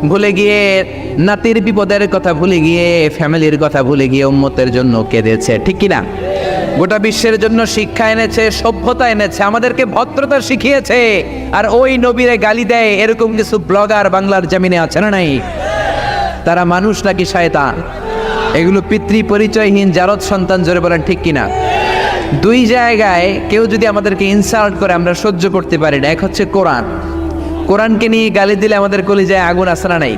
Speaker 1: ভুলে গিয়ে, নাতির বিপদের কথা ভুলে গিয়ে, ফ্যামিলির কথা ভুলে গিয়ে উম্মতের জন্য কেঁদেছে, ঠিক কিনা? গোটা বিশ্বের জন্য শিক্ষা এনেছে, সভ্যতা এনেছে, আমাদেরকে ভদ্রতা শিখিয়েছে। আর ওই নবীরে গালি দেয় এরকম কিছু ব্লগার বাংলার জমিনে আছে না নাই? তারা মানুষ নাকি শয়তান? এগুলো পিতৃ পরিচয়হীন জারদ সন্তান, জোরে বলেন ঠিক কিনা? দুই জায়গায় কেউ যদি আমাদেরকে ইনসাল্ট করে আমরা সহ্য করতে পারি না। এক হচ্ছে কোরআন, কোরআনকে নিয়ে গালি দিলে আমাদের কলিজায় আগুন আসে না নাই?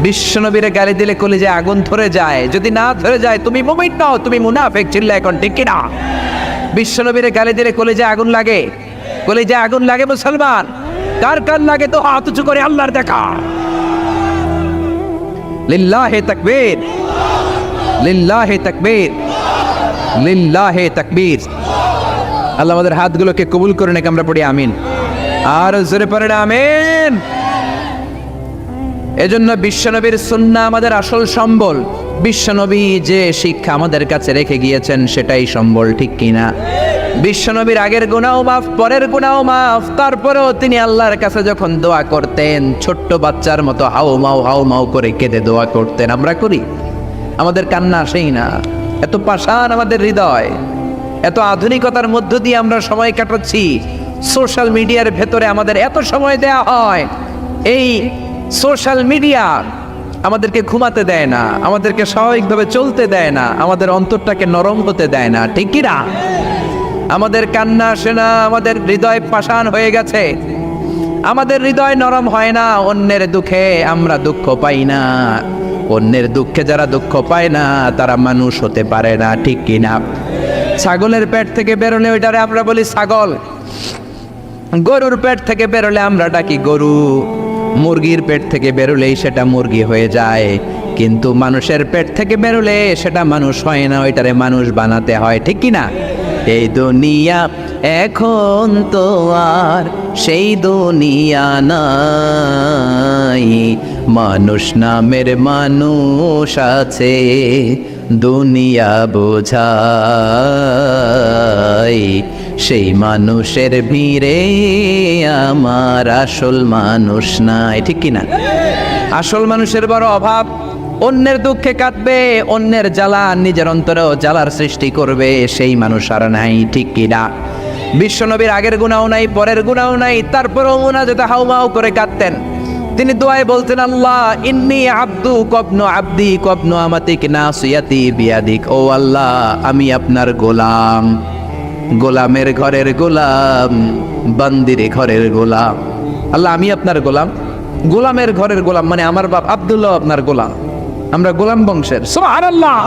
Speaker 1: বিশ্বনবীরে গালি দিলে কলিজায় আগুন ধরে যায়, যদি না ধরে যায় তুমি মুমিন নও, তুমি মুনাফিক। চিল্লা এখন ঠিক কিনা? বিশ্বনবীরে গালি দিলে কলিজায় আগুন লাগে, কলিজায় আগুন লাগে মুসলমান। কার কার লাগে তো হাত উঁচু করে আল্লাহর দেখা। লিল্লাহে তাকবীর, লিল্লাহে তাকবীর, লিল্লাহে তাকবীর। আল্লাহ আমাদের হাতগুলোকে কবুল করে নেক, আমরা পড়ি আমিন। আর জোরে পড়েন আমিন। এজন্য বিশ্বনবীর সুন্নাহ আমাদের আসল সম্বল। বিশ্বনবী যে শিক্ষা আমাদের কাছে রেখে গিয়েছেন সেটাই সম্বল, ঠিক কিনা? বিশ্বনবীর আগের গুনাহ মাফ, পরের গুনাহ মাফ, তারপরেও তিনি আল্লাহর কাছে যখন দোয়া করতেন ছোট্ট বাচ্চার মতো হাউ মাউ করে কেঁদে দোয়া করতেন। আমরা করি? আমাদের কান্না আসেই না। এত পাষাণ আমাদের হৃদয়, এত আধুনিকতার মধ্য দিয়ে আমরা সময় কাটাচ্ছি। সোশ্যাল মিডিয়ার ভেতরে আমাদের এত সময় দেয়া হয়। এই সোশ্যাল মিডিয়া আমাদেরকে ঘুমাতে দেয় না, আমাদেরকে স্বাভাবিকভাবে চলতে দেয় না, আমাদের অন্তরটাকে নরম হতে দেয় না, ঠিক কি না? আমাদের কান্না আসে না, আমাদের হৃদয় পাষাণ হয়ে গেছে, আমাদের হৃদয় নরম হয় না। অন্যের দুঃখে আমরা দুঃখ পাই না, অন্যের দুঃখে যারা দুঃখ পায় না তারা মানুষ হতে পারে না, ঠিক কি না? ছাগলের পেট থেকে বেরোলে ওইটারে আমরা বলি ছাগল, গরুর পেট থেকে বেরোলে আমরা ডাকি গরু, মুরগির পেট থেকে বেরোলেই সেটা মুরগি হয়ে যায়। কিন্তু মানুষের পেট থেকে বেরোলে সেটা মানুষ হয় না, ওইটারে মানুষ বানাতে হয়, ঠিক কি না? এই দুনিয়া এখন তো আর সেই দুনিয়া নাই, মানুষ নামের মানুষ আছে দুনিয়া বোঝাই। সেই মানুষের ভিড়ে আমার আসল মানুষ নাই, ঠিক কিনা? আসল মানুষের বড় অভাব। অন্যের দুঃখে কাঁদবে, অন্যের জ্বালা নিজের অন্তরেও জ্বালার সৃষ্টি করবে, সেই মানুষ আর নাই, ঠিক কিনা? বিশ্বনবীর আগের গুনাহ নাই, পরের গুনাহ নাই, তারপরেও মুনাজাতে হাউমাউ করে কাঁদতেন। তিনি দোয়ায় বলতেন, আল্লাহ ইন্নী আব্দু কবনু আব্দি কবনু আমাতিক নাসিয়াতি বিয়াদিক। ও আল্লাহ, আমি আপনার গোলাম, গোলামের ঘরের গোলাম, বান্দির ঘরের গোলাম। আল্লাহ আমি আপনার গোলাম, গোলামের ঘরের গোলাম, মানে আমার বাপ আব্দুল্লাহ আপনার গোলাম, আমরা গোলাম বংশের। সুবহানাল্লাহ।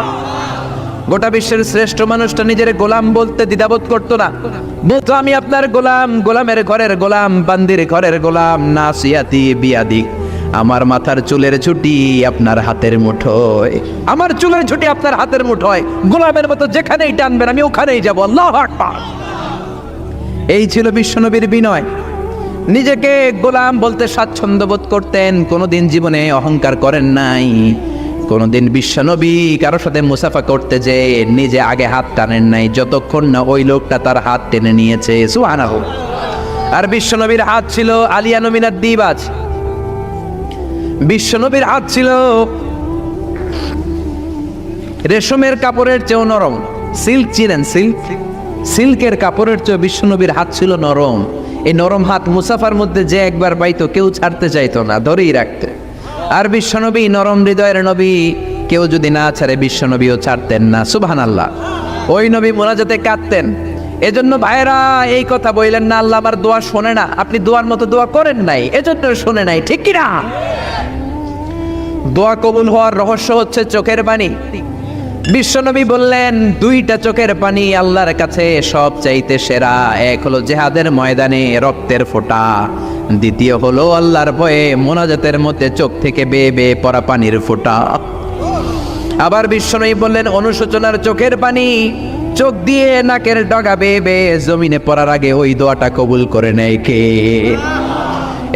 Speaker 1: গোটা বিশ্বের শ্রেষ্ঠ মানুষটা নিজের গোলাম বলতে দ্বিধাবোধ করতো না, বলতো আমি আপনার গোলাম, গোলামের ঘরের গোলাম, বান্দির ঘরের গোলাম, নাসিয়াতি বিয়াদিক। আমার মাথার চুলের ঝুঁটি আপনার হাতের মুঠোয়, আমার চুলের ঝুঁটি আপনার হাতের মুঠোয়, গোলামের মতো যেখানেই টানবেন আমি ওখানেই যাব। আল্লাহু আকবার। এই ছিল বিশ্বনবীর বিনয়। নিজেকে গোলাম বলতে স্বাচ্ছন্দ্য বোধ করতেন, কোনোদিন জীবনে অহংকার করেন নাই। কোনোদিন বিশ্বনবী কারো সাথে মুসাফা করতে যে নিজে আগে হাত টানেন নাই, যতক্ষণ না ওই লোকটা তার হাত টেনে নিয়েছে। সুবহানাহু। আর বিশ্বনবীর হাত ছিল আলিয়ানু মিনাদ দিবাজ। বিশ্বনবীর হাত ছিল রেশমের কাপড়ের চেয়েও নরম। সিল্ক চিনেন? সিল্কের কাপড়ের চেয়ে বিশ্বনবীর হাত ছিল নরম। এই নরম হাত মুসাফার মধ্যে যে একবার পাইতো কেউ ছাড়তে চাইতো না, ধরেই রাখতে। আর বিশ্বনবী নরম হৃদয়ের নবী, কেউ যদি না ছাড়ে বিশ্বনবীও ছাড়তেন না। সুবহানাল্লাহ। ওই নবী মোনাজাতে কাঁদতেন। এজন্য ভাইরা এই কথা বললেন না আল্লাহ আমার দোয়া শোনে না, আপনি দোয়ার মতো দোয়া করেন নাই, এজন্য শোনে নাই, ঠিক কি না? দোয়া কবুল হওয়ার রহস্য হচ্ছে চোখের পানি। বিশ্বনবী বললেন দুইটা চোখের পানি আল্লাহর কাছে সব চাইতে সেরা। এক হলো জিহাদের ময়দানে রক্তের ফোঁটা, দ্বিতীয় হলো আল্লাহর ভয়ে মোনাজাতের মধ্যে চোখ থেকে বেয়ে বেয়ে পড়া পানির ফোঁটা। আবার বিশ্বনবী বললেন অনুশোচনার চোখের পানি চোখ দিয়ে নাকের ডগা বেয়ে বেয়ে জমিনে পড়ার আগে ওই দোয়াটা কবুল করে নেয় কে?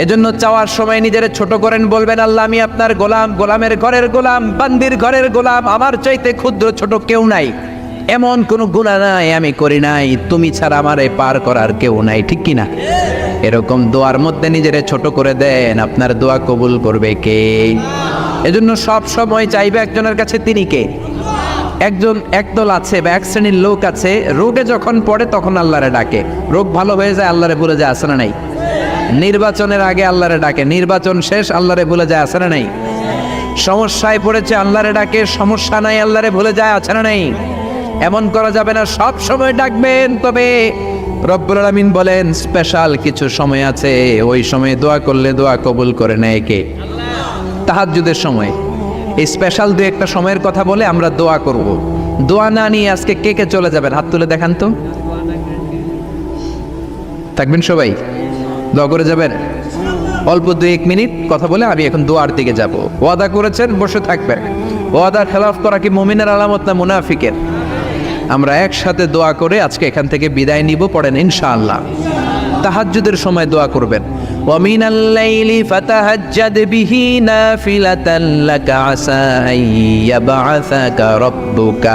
Speaker 1: এজন্য চাওয়ার সময় নিজের ছোট করেন, বলবেন আল্লাহ আমি আপনার গোলাম, গোলামের ঘরের গোলাম, বান্দির ঘরের গোলাম, আমার চাইতে ক্ষুদ্র ছোট কেউ নাই, এমন কোনো গুনাহ নাই আমি করি নাই, তুমি ছাড়া আমারে পার করার কেউ নাই, ঠিক কি না? এরকম দোয়ার মধ্যে নিজেরে ছোট করে দেন, আপনার দোয়া কবুল করবে কে? এজন্য সব সময় চাইবে একজনের কাছে, তিনি কে? একদল আছে বা এক শ্রেণীর লোক আছে, রোগে যখন পড়ে তখন আল্লাহরে ডাকে, রোগ ভালো হয়ে যায় আল্লাহরে ভুলে যায়, আছে না নাই? নির্বাচনের আগে আল্লাহরে ডাকে, নির্বাচন শেষ আল্লাহরে ভুলে যায়, আছে না নাই? সমস্যায় পড়েছে আল্লাহরে ডাকে, সমস্যা নাই আল্লাহরে ভুলে যায়, আছে না নাই? এমন করা যাবে না, সব সময় ডাকবেন। তবে রব্বুল আলামিন বলেন স্পেশাল কিছু সময় আছে, ওই সময়ে দোয়া করলে দোয়া কবুল করে নেয় কে? তাহাজ্জুদের সময়। এই স্পেশাল দু একটা সময়ের কথা বলে আমরা দোয়া করব। দোয়া না নিয়ে আজকে কে কে চলে যাবেন হাত তুলে দেখান তো। থাকবেন সবাই? দোয়া করে যাবেন? অল্প 2-1 মিনিট কথা বলে আমি এখন দোয়ার দিকে যাব। ওয়াদা করেছেন বসে থাকবেন। ওয়াদার খেলাফ করা কি মুমিনের আলামত না মুনাফিকের? আমরা একসাথে দোয়া করে আজকে এখান থেকে বিদায় নিব। পড়েন ইনশাআল্লাহ। তাহাজ্জুদের সময় দোয়া করবেন। ওয়া মিনাল লাইলি ফাতাহাজ্জাদ বিহি নাফিলাতান লাকা আসা আইয়াবআসাকা রাব্বুকা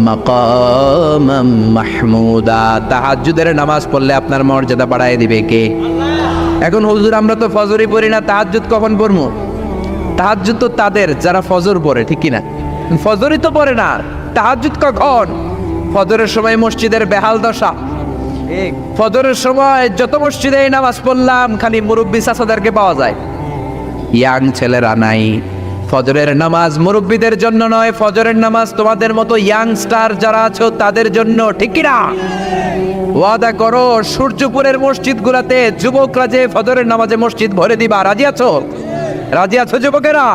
Speaker 1: মাকামাম মাহমুদা। তাহাজ্জুদের নামাজ পড়লে আপনার মর্যাদা বাড়ায় দিবে কে? এখন হুজুর আমরা তো ফজরই পড়ি না, তাহাজ্জুদ কখন পড়বো? তাহাজ্জুদ তো তাদের যারা ফজর পড়ে, ঠিক কি না? ফজরই তো পড়ে না, তাহাজ্জুদ কখন? ফজরের সময় মসজিদের বেহাল দশা। ফজরের সময় যত মসজিদে নামাজ পড়লাম খালি মুরব্বী চাচাদেরকে পাওয়া যায়, ইয়াং ছেলেরা নাই। ফজরের নামাজ মুরব্বীদের জন্য নয়, ফজরের নামাজ তোমাদের মতো ইয়াংস্টার যারা আছো তাদের জন্য, ঠিক কি না? ওয়াদা করো সূর্যপুরের মসজিদগুলোতে যুবকরা যে ফজরের নামাজে মসজিদ ভরে দিবা, রাজি আছো? রাজি আছো যুবকেরা?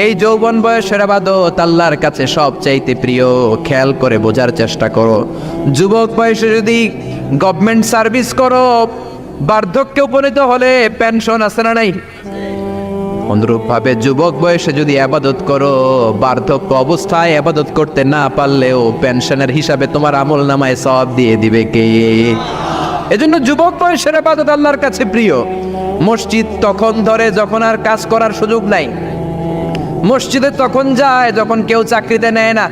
Speaker 1: এই যৌবন বয়সের ইবাদত আল্লাহর কাছে সবচাইতে প্রিয়। খেয়াল করে বোঝার চেষ্টা করো। যুবক বয়সে যদি গভর্নমেন্ট সার্ভিস করো, বার্ধক্যে উপনীত হলে পেনশন আছে না নাই? অনুরূপভাবে যুবক বয়সে যদি ইবাদত করো, বার্ধক্য অবস্থায় ইবাদত করতে না পারলেও পেনশনের হিসাবে তোমার আমলনামায় সওয়াব দিয়ে দিবে কে? এজন্য যুবক বয়সের ইবাদত আল্লাহর কাছে প্রিয়। মসজিদ তখন ধরে যখন আর কাজ করার সুযোগ নাই। মসজিদে তখন যায় যখন কেউ চাকরিতে নেয় না।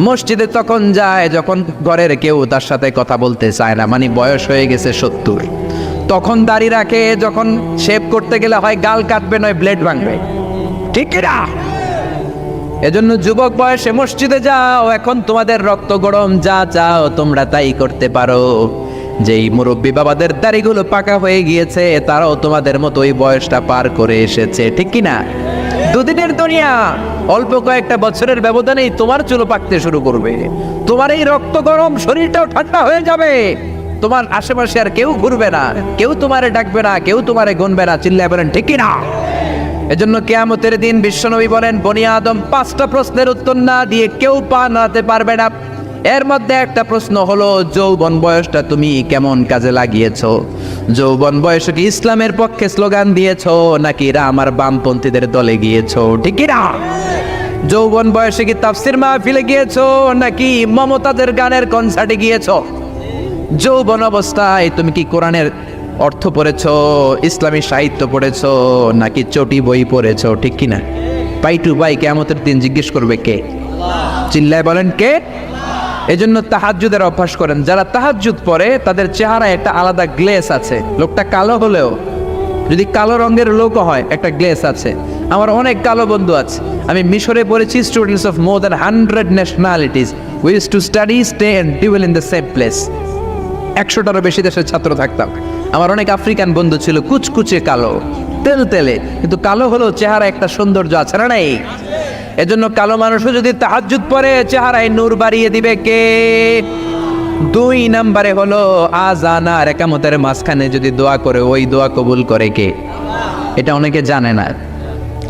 Speaker 1: মসজিদে তখন যায় যখন ঘরের কেউ তার সাথে কথা বলতে চায় না, মানে বয়স হয়ে গেছে 70। তখন দাড়ি রাখে যখন শেভ করতে গেলে হয় গাল কাটবে নয় ব্লেড ভাঙবে, ঠিক না? এজন্য যুবক বয়সে মসজিদে যাও। এখন তোমাদের রক্ত গরম, যা চাও তোমরা তাই করতে পারো। যেই মুরব্বী বাবাদের দাড়িগুলো পাকা হয়ে গিয়েছে তারাও তোমাদের মতো ওই বয়সটা পার করে এসেছে, ঠিক কি না? দুদিনের দুনিয়া, অল্প কয়েকটা বছরের ব্যবধানেই তোমার চুল পাকতে শুরু করবে। তোমার এই রক্ত গরম শরীরটাও ঠান্ডা হয়ে যাবে। তোমার আশেপাশে আর কেউ ঘুরবে না, কেউ তোমারে ডাকবে না, কেউ তোমারে গুনবে না। চিল্লায় বলেন ঠিক কি না? এজন্য কিয়ামতের দিন বিশ্বনবী বলেন বনি আদম 5টা প্রশ্নের উত্তর না দিয়ে কেউ পা নাড়াতে পারবে না। এর মধ্যে একটা প্রশ্ন হলো, যৌবন বয়সটা তুমি কেমন কাজে লাগিয়েছো? যৌবন বয়সে কি ইসলামের পক্ষে স্লোগান দিয়েছো নাকি রাম আর বামপন্থীদের দলে গিয়েছো? ঠিক কি না? যৌবন বয়সে কি তাফসির মাহফিলে গিয়েছো নাকি মমতাজের গানের কনসার্টে গিয়েছো? যৌবন অবস্থায় তুমি কি কোরআনের অর্থ পড়েছো, ইসলামী সাহিত্য পড়েছো নাকি চটি বই পড়েছো? ঠিক কি না? পাই টু পাই কিয়ামতের দিন জিজ্ঞেস করবে কে? চিল্লায় বলেন কে? এজন্য তাহাজ্জুদের অভ্যাস করেন। যারা তাহাজ্জুদ পড়ে তাদের চেহারায় একটা আলাদা গ্লেস আছে। লোকটা কালো হলেও, যদি কালো রঙের লোক হয়, একটা গ্লেস আছে। আমার অনেক কালো বন্ধু আছে। আমি মিশরে পড়েছি, students of more than 100 nationalities, we use to study, stay and dwell in the same place. 100টারও বেশি দেশের ছাত্র থাকতাম। আমার অনেক আফ্রিকান বন্ধু ছিল, কুচকুচে কালো, তেল তেলে, কিন্তু কালো হলেও চেহারা একটা সৌন্দর্য আছে না নাই? এজন্য কালো মানুষও যদি তাহাজ্জুদ পড়ে চেহারায় নূর বাড়িয়ে দিবে কে? 2 নম্বরে হলো আযান আর ইকামতের মাঝখানে যদি দোয়া করে, ওই দোয়া কবুল করে কে? এটা অনেকে জানে না।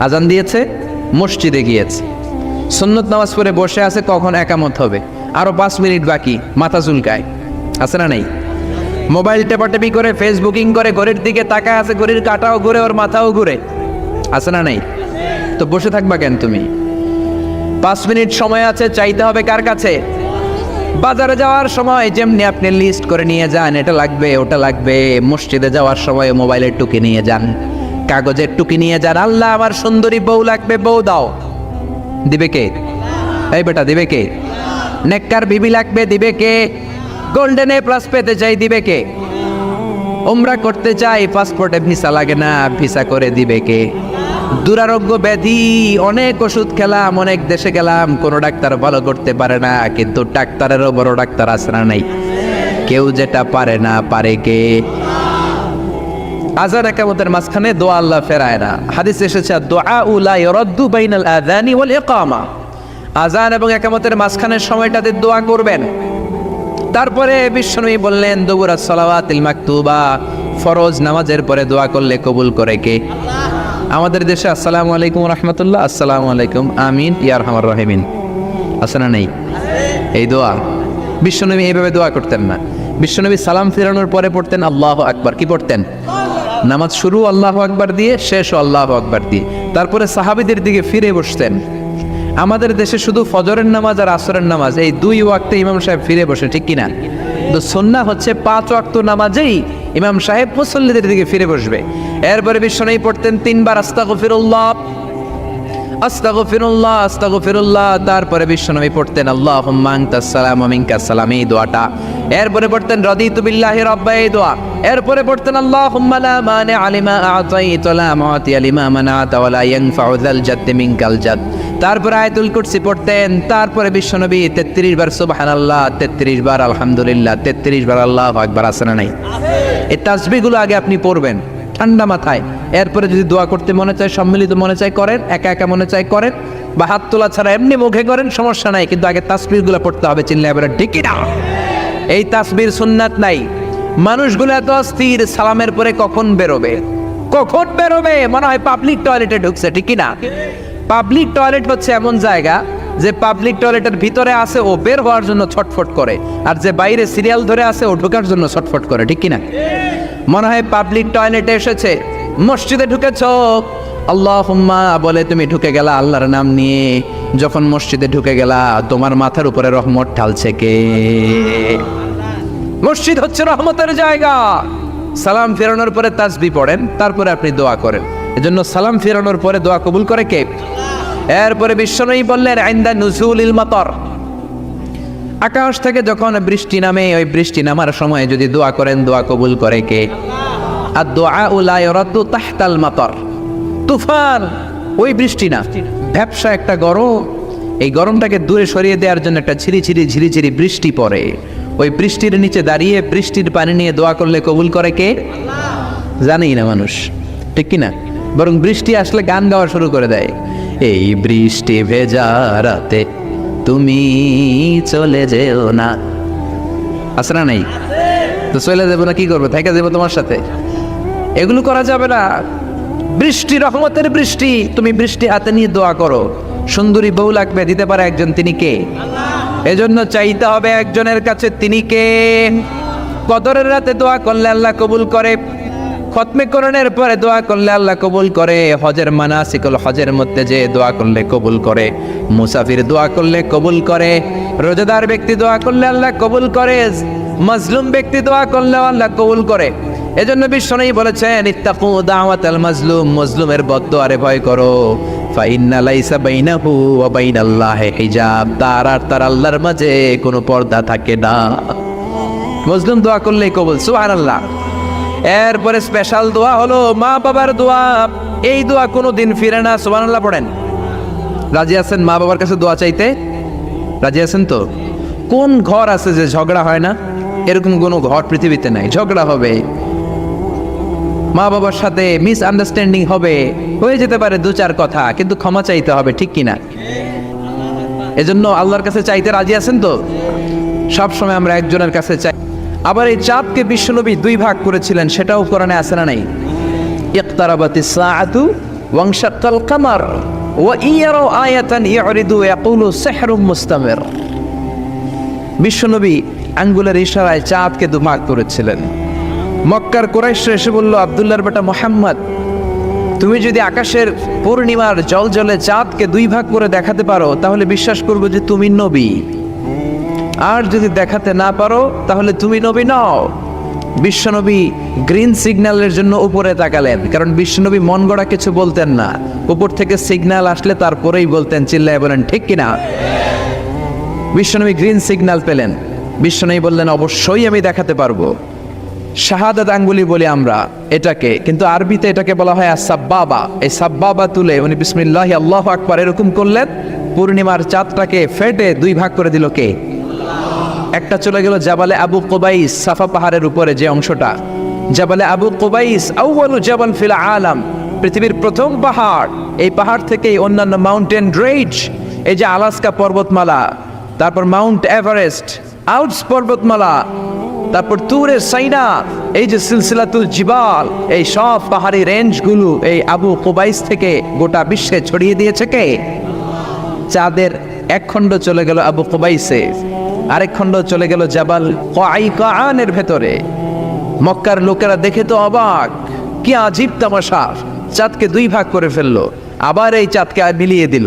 Speaker 1: আযান দিয়েছে, মসজিদে গিয়েছে, সুন্নত নামাজ পড়ে বসে আছে, কখন ইকামত হবে, আরো 5 মিনিট বাকি, মাথা চুলকায়, আছে না নাই? মোবাইল টেপাটেপি করে, ফেসবুকিং করে, ঘড়ির দিকে তাকায় আছে, ঘড়ির কাঁটাও ঘুরে, ওর মাথাও ঘুরে, আছে না নাই? তো বসে থাকবা কেন তুমি? 5 মিনিট সময় আছে, চাইতে হবে কার কাছে? বাজারে যাওয়ার সময় যেমনি আপনি লিস্ট করে নিয়ে যান, এটা লাগবে ওটা লাগবে, মসজিদে যাওয়ার সময় মোবাইলের টুকি নিয়ে যান, কাগজের টুকি নিয়ে যান। আল্লাহ আমার সুন্দরী বউ লাগবে, বউ দাও, দিবে কে? এই বেটা, দিবে কে? নেককার বিবি লাগবে, দিবে কে? গোল্ডেন এ প্লাস পেতে চাই, দিবে কে? উমরা করতে চাই, পাসপোর্টে ভিসা লাগে না, ভিসা করে দিবে কে? দুরারোগ্য ব্যাধি, অনেক ওষুধ খেলাম, অনেক দেশে গেলাম, কোনো ডাক্তার ভালো করতে পারে না, কিন্তু ডাক্তারেরও বড় ডাক্তার আছে না নাই? কেউ যেটা পারে না, পারে কে? আযান ইকামতের মাঝখানে দোয়া আল্লাহ ফেরায় না। হাদিস এসেছে, দুআউ লা ইরাদ্দু বাইনাল আযানি ওয়াল ইকামা। আযান এবং ইকামতের মাঝখানের সময়টাতে দোয়া করবেন। তারপরে বিশ্বনবী বললেন, দুবুরাস সালাওয়াতিল মাকতুবা, ফরজ নামাজের পরে দোয়া করলে কবুল করে কে? আমাদের দেশে আসসালামু আলাইকুম রাহমাতুল্লাহ, আসসালামু আলাইকুম, আমিন ইয়া আরহামার রাহিমিন, আছে না নাই? এই দোয়া বিশ্বনবী এইভাবে দোয়া করতেন না। বিশ্বনবী সালাম ফেরানোর পরে পড়তেন আল্লাহু আকবার। কি পড়তেন? নামাজ শুরু আল্লাহু আকবার দিয়ে, শেষও আল্লাহু আকবার দিয়ে। তারপরে সাহাবীদের দিকে ফিরে বসতেন। আমাদের দেশে শুধু ফজরের নামাজ আর আসরের নামাজ, এই 2 ওয়াক্তে ইমাম সাহেব ফিরে বসে, ঠিক কিনা? তো সুন্নাহ হচ্ছে 5 ওয়াক্ত নামাজেই ইমাম সাহেব মুসল্লিদের দিকে ফিরে বসবে। এরপরে বিশ্বনবী পড়তেন 3 বার আস্তাগফিরুল্লাহ, আস্তাগফিরুল্লাহ, আস্তাগফিরুল্লাহ। তারপরে বিশ্বনবী পড়তেন আল্লাহুম্মা আনতাস সালাম ওয়া মিনকাস সালাম, এই দোয়াটা। এরপরে পড়তেন রাদিতু বিল্লাহি রাব্বা, এই দোয়া। এরপরে পড়তেন আল্লাহুম্মা লা মানিআ লিমা আ'তাইতা ওয়া লা মু'তিয়া লিমা মানা'তা ওয়া লা ইয়ানফা'ু যাল জাদ্দি মিনকাল জাদ। তারপরে আয়াতুল কুরসি পড়তেন। তারপরে বিশ্বনবী 33 বার সুবহানাল্লাহ, 33 বার আলহামদুলিল্লাহ, 33 বার আল্লাহু আকবার, আছে না নাই? এই তাসবিহগুলো আগে আপনি পড়বেন ঠান্ডা মাথায়। এরপরে যদি দোয়া করতে মনে চায়, সম্মিলিত মনে চায় করেন, একা একা মনে চায় করেন, বা হাত তোলা ছাড়া এমনি মুখে করেন, সমস্যা নাই, কিন্তু আগে তাসবিহগুলো পড়তে হবে। চিল্লায় বলেন ঠিক না? এই তাসবির সুন্নাত নাই। মানুষগুলো এত অস্থির, সালামের পরে কখন বেরোবে, কখন বেরোবে, মনে হয় পাবলিক টয়লেটে ঢুকছে, ঠিক না? পাবলিক টয়লেট হচ্ছে এমন জায়গা যে পাবলিক টয়লেটের ভিতরে আছে, ও বের হওয়ার জন্য ছটফট করে, আর যে বাইরে সিরিয়াল ধরে আছে, ও ঢোকার জন্য ছটফট করে, ঠিক কিনা? মনে হয় পাবলিক টয়লেটে এসেছে, মসজিদে ঢুকেছ, আল্লাহুম্মা বলে তুমি ঢুকে গেলা আল্লাহর নাম নিয়ে। যখন মসজিদে ঢুকে গেলা, তোমার মাথার উপরে রহমত ঢালছে কে? মসজিদ হচ্ছে রহমতের জায়গা। সালাম ফেরানোর পরে তাসবিহ পড়েন, তারপরে আপনি দোয়া করেন। এজন্য সালাম ফেরানোর পরে দোয়া কবুল করে কে? এরপরে বিশ্বনবী বললেন ইনদা নুজুলিল মাতার, আকাশ থেকে যখন বৃষ্টি নামে, ওই বৃষ্টি নামার সময় যদি দোয়া করেন, দোয়া কবুল করে কে? আর দোয়া লা ইরাদ্দু তাহতাল মাতার, তুফান, ওই বৃষ্টি না, ভ্যাপসা একটা গরম, এই গরমটাকে দূরে সরিয়ে দেওয়ার জন্য একটা ঝিরিঝিরি ঝিরিঝিরি বৃষ্টি পড়ে। ওই বৃষ্টির নিচে দাঁড়িয়ে বৃষ্টির পানি নিয়ে দোয়া করলে কবুল করে কে? জানেই না মানুষ, ঠিক কিনা? বরং বৃষ্টি আসলে গান গাওয়া শুরু করে দেয়, এই বৃষ্টি ভেজা রাতে তুমি চলে যেও না, আছে না নাই? তো চলে যাবো না, কি করবো, থেকে যাবো তোমার সাথে? এগুলো করা যাবে না। বৃষ্টি রহমতের বৃষ্টি, তুমি বৃষ্টি হাতে নিয়ে দোয়া করো। সুন্দরী বউ লাগবে, দিতে পারে একজন, তিনি কে? এজন্য চাইতে হবে একজনের কাছে, তিনি কে? কদরের রাতে দোয়া করলে আল্লাহ কবুল করে, খতমে কোরআনের পরে দোয়া করলে আল্লাহ কবুল করে, হজের মানাসিকুল হজের মধ্যে যে দোয়া করলে কবুল করে, মুসাফির দোয়া করলে কবুল করে, রোজাদার ব্যক্তি দোয়া করলে আল্লাহ কবুল করে, মাজলুম ব্যক্তি দোয়া করলে আল্লাহ কবুল করে। এজন্য বিশ্বনবী বলেছেন, ইত্তাকু দাওয়াতাল মাজলুম, মাজলুমের বদদোয়ারে ভয় করো, ফাইন্না লাইসা বাইনাহু ওয়া বাইনাল্লাহি হিজাব, তার আর তার আল্লাহর মাঝে কোনো পর্দা থাকে না। মাজলুম দোয়া করলেই কবুল, সুবহানাল্লাহ। এরপরে স্পেশাল দোয়া হলো মা বাবার দোয়া। এই দোয়া কোনোদিন ফিরে না, সুবহানাল্লাহ পড়েন। রাজি আছেন মা বাবার কাছে দোয়া চাইতে? রাজি আছেন তো? কোন ঘর আছে যে ঝগড়া হয় না? এরকম কোনো ঘর পৃথিবীতে নাই। ঝগড়া হবে, মা বাবার সাথে মিস আন্ডারস্ট্যান্ডিং হবে, হয়ে যেতে পারে দু চার কথা, কিন্তু ক্ষমা চাইতে হবে, ঠিক কিনা? এজন্য আল্লাহর কাছে চাইতে রাজি আছেন তো? সব সময় আমরা একজনের কাছে চাই। আবার এই চাঁদকে বিশ্বনবী দুই ভাগ করেছিলেন, সেটাও কোরআনে আছে না নাই? ইকতারাবাতিস সাআতু ওয়ানশাক্কাল কামার ওয়া ইয়ারাউ আয়াতান ইউরিদু ইয়াকুলু সিহরুম মুস্তামির। বিশ্বনবী আঙ্গুলের ইশারায় চাঁদকে দু ভাগ করেছিলেন। মক্কার কুরাইশরা এসে বলল, আব্দুল্লাহর বেটা মুহাম্মদ, তুমি যদি আকাশের পূর্ণিমার জ্বলজ্বলে চাঁদকে দুই ভাগ করে দেখাতে পারো, তাহলে বিশ্বাস করব যে তুমি নবী। আর যদি দেখাতে না পারো, তাহলে তুমি নবী নও। বিশ্বনবী গ্রিন সিগন্যালের জন্য উপরে তাকালেন, কারণ বিশ্বনবী মন গড়া কিছু বলতেন না। উপর থেকে সিগন্যাল আসলে তারপরেই বলতেন, চিল্লায় বলেন ঠিক কিনা? বিশ্বনবী গ্রিন সিগন্যাল পেলেন। বিশ্বনবী বললেন, অবশ্যই আমি দেখাতে পারবো। শাহাদাত আঙ্গুলি বলি আমরা এটাকে, কিন্তু আরবিতে এটাকে বলা হয় আস-সাব্বাবা। এই সাব্বাবা তুলে উনি বিসমিল্লাহ আল্লাহু আকবার এরকম করলেন, পূর্ণিমার চাঁদটাকে ফেটে দুই ভাগ করে দিল কে? একটা চলে গেল জাবালে আবু কুবাইস, সাফা পাহাড়ের উপরে যে অংশটা। জাবালে আবু কুবাইস আউয়ালু জাবাল ফিল আলাম, পৃথিবীর প্রথম পাহাড়। এই পাহাড় থেকেই অন্যান্য মাউন্টেন রেঞ্জ, এই যে আলাস্কা পর্বতমালা, তারপর মাউন্ট এভারেস্ট, আল্পস পর্বতমালা, তারপর তুরে সাইনা, এই যে সিলসিলাতুল জিবাল, এই সব পাহাড়ি রেঞ্জগুলো এই আবু কুবাইস থেকে গোটা বিশ্বে ছড়িয়ে দিয়েছে কে? চাঁদের এক খণ্ড চলে গেল আবু কুবাইসে, আরেক খণ্ড চলে গেল জাবাল কায়কানের ভেতরে। মক্কার লোকেরা দেখে তো অবাক, কি আজীব তামাশা, চাঁদকে দুই ভাগ করে ফেললো, আবার এই চাঁদকে মিলিয়ে দিল।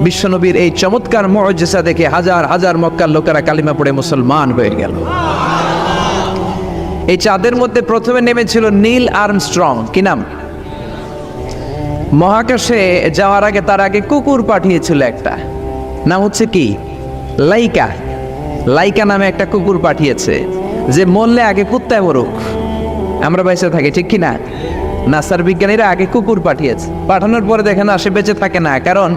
Speaker 1: বিশ্বনবীর এই চমৎকার মুআজিজা দেখে হাজার হাজার মক্কার লোকেরা কালিমা পড়ে মুসলমান হয়ে গেল। এই চাঁদের মধ্যে প্রথমে নেমেছিল নীল আর্মস্ট্রং। কি নাম? মহাকাশে যাওয়ার আগে তার আগে কুকুর পাঠিয়েছিল একটা, নাম হচ্ছে কি? লাইকা। লাইকা নামে একটা কুকুর পাঠিয়েছে, যে মরলে আগে কুত্তায় মরুক, আমরা বেঁচে থাকি, ঠিক কিনা? নাসার বিজ্ঞানীরা আগে কুকুর পাঠিয়েছে, পাঠানোর পরে দেখেন আসে বেঁচে থাকে না। কারণ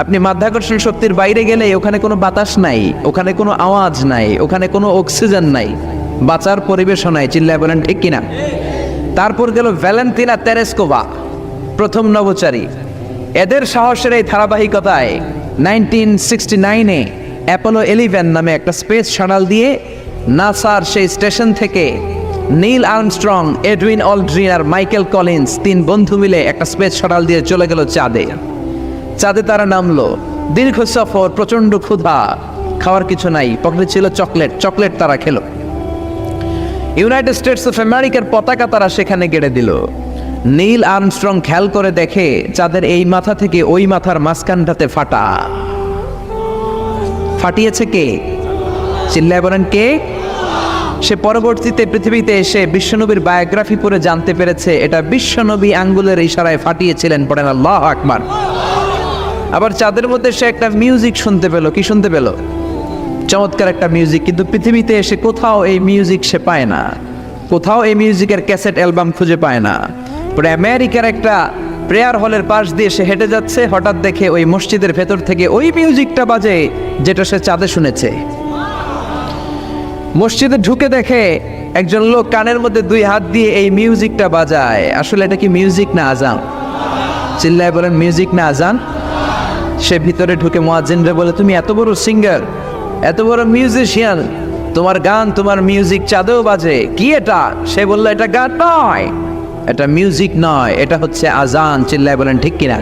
Speaker 1: আপনি মাধ্যাকর্ষণ শক্তির বাইরে গেলে ওখানে কোনো বাতাস নাই, ওখানে কোনো আওয়াজ নাই, ওখানে কোনো অক্সিজেন নাই, বাঁচার পরিবেশও নাই, চিল্লায় বলেন ঠিক কিনা? তারপর গেল ভ্যালেন্টিনা তেরেস্কোভা, প্রথম নভোচারী। এদের সাহসের এই ধারাবাহিকতায় 1969-এ অ্যাপোলো 11 নামে একটা স্পেস শাটল দিয়ে নাসার সেই স্টেশন থেকে নীল আর্মস্ট্রং, এডউইন অলড্রিন আর মাইকেল কলিন্স তিন বন্ধু মিলে একটা স্পেস শাটল দিয়ে চলে গেল চাঁদে। চাঁদে তারা নামলো, দীর্ঘ সফর, প্রচন্ড ক্ষুধা, খাওয়ার কিছু নাই, পকেটে ছিল চকলেট, চকলেট তারা খেলো। ইউনাইটেড স্টেটস অফ আমেরিকার পতাকা তারা সেখানে গেড়ে দিল। নীল আর্মস্ট্রং খেয়াল করে দেখে চাঁদের এই মাথা থেকে ওই মাথার মাঝখানটাতে ফাটা। ফাটিয়েছে কে? চিল্লায় বলেন কে? সে পরবর্তীতে পৃথিবীতে এসে বিশ্বনবীর বায়োগ্রাফি পড়ে জানতে পেরেছে এটা বিশ্বনবী আঙ্গুলের ইশারায় ফাটিয়েছিলেন। পড়েন আল্লাহু আকবার। আবার চাঁদের মধ্যে সে একটা মিউজিক শুনতে পেল। কি শুনতে পেল? চমৎকার একটা মিউজিক, কিন্তু পৃথিবীতে এসে কোথাও এই মিউজিক সে পায় না, কোথাও এই মিউজিকের ক্যাসেট অ্যালবাম খুঁজে পায় না। পরে আমেরিকার একটা প্রেয়ার হলের পাশ দিয়ে সে হেঁটে যাচ্ছে, হঠাৎ দেখে ওই মসজিদের ভেতর থেকে ওই মিউজিকটা বাজে যেটা সে চাঁদে শুনেছে। মসজিদে ঢুকে দেখে একজন লোক কানের মধ্যে দুই হাত দিয়ে এই মিউজিকটা বাজায়। আসলে এটা কি মিউজিক না আজান? চিল্লায় বলেন মিউজিক না আজান? সে ভিতরে ঢুকে মুয়াজ্জিনরে বলে, তুমি এত বড় সিঙ্গার, এত বড় মিউজিশিয়ান, তোমার গান, তোমার মিউজিক চাঁদেও বাজে, কি এটা? সে বলল, এটা গান নয়, এটা মিউজিক নয়, এটা হচ্ছে আজান। চিল্লায় বলেন ঠিক কিনা?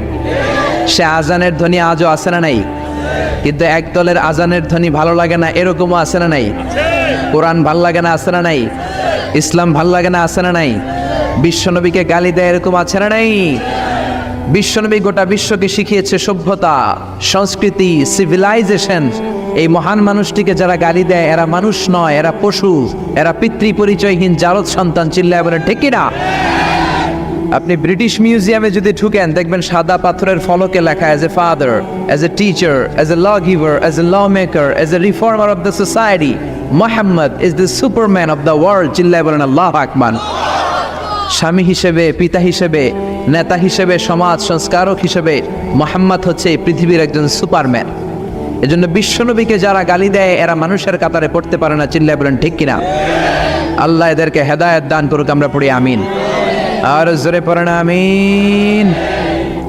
Speaker 1: সে আজানের ধ্বনি আজও আছে না নাই? কিন্তু এক দলের আজানের ধ্বনি ভালো লাগে না, এরকমও আছে না নাই? কোরআন ভাল লাগে না, আছে না নাই? ইসলাম ভাল লাগে না, আছে না নাই? বিশ্বনবীকে গালি দেয়, এরকম আছে না নাই? বিশ্বনবী গোটা বিশ্বকে শিখিয়েছে সভ্যতা, সংস্কৃতি, সিভিলাইজেশন। এই মহান মানুষটিকে যারা গালি দেয় এরা মানুষ নয়, এরা পশু, এরা পিতৃ পরিচয়হীন জারদ সন্তান। চিল্লায় বলেন ঠিক কিনা? আপনি ব্রিটিশ মিউজিয়ামে যদি ঢুকেন দেখবেন সাদা পাথরের ফলকে লেখা as a father, as a teacher, as a law giver, as a law maker, as a reformer of the society, Mohammad is the superman of the world. চিল্লায় বলেন আল্লাহু আকবার। স্বামী হিসেবে, পিতা হিসেবে, নেতা হিসেবে, সমাজ সংস্কারক হিসেবে মোহাম্মদ হচ্ছে এই পৃথিবীর একজন সুপারম্যান। এজন্য বিশ্বনবীকে যারা গালি দেয় এরা মানুষের কাতারে পড়তে পারে না। চিল্লায় বলেন ঠিক কিনা? আল্লাহ এদেরকে হেদায়েত দান করুক, আমরা পড়ি আমিন। আর জোরে পড়েন আমিন।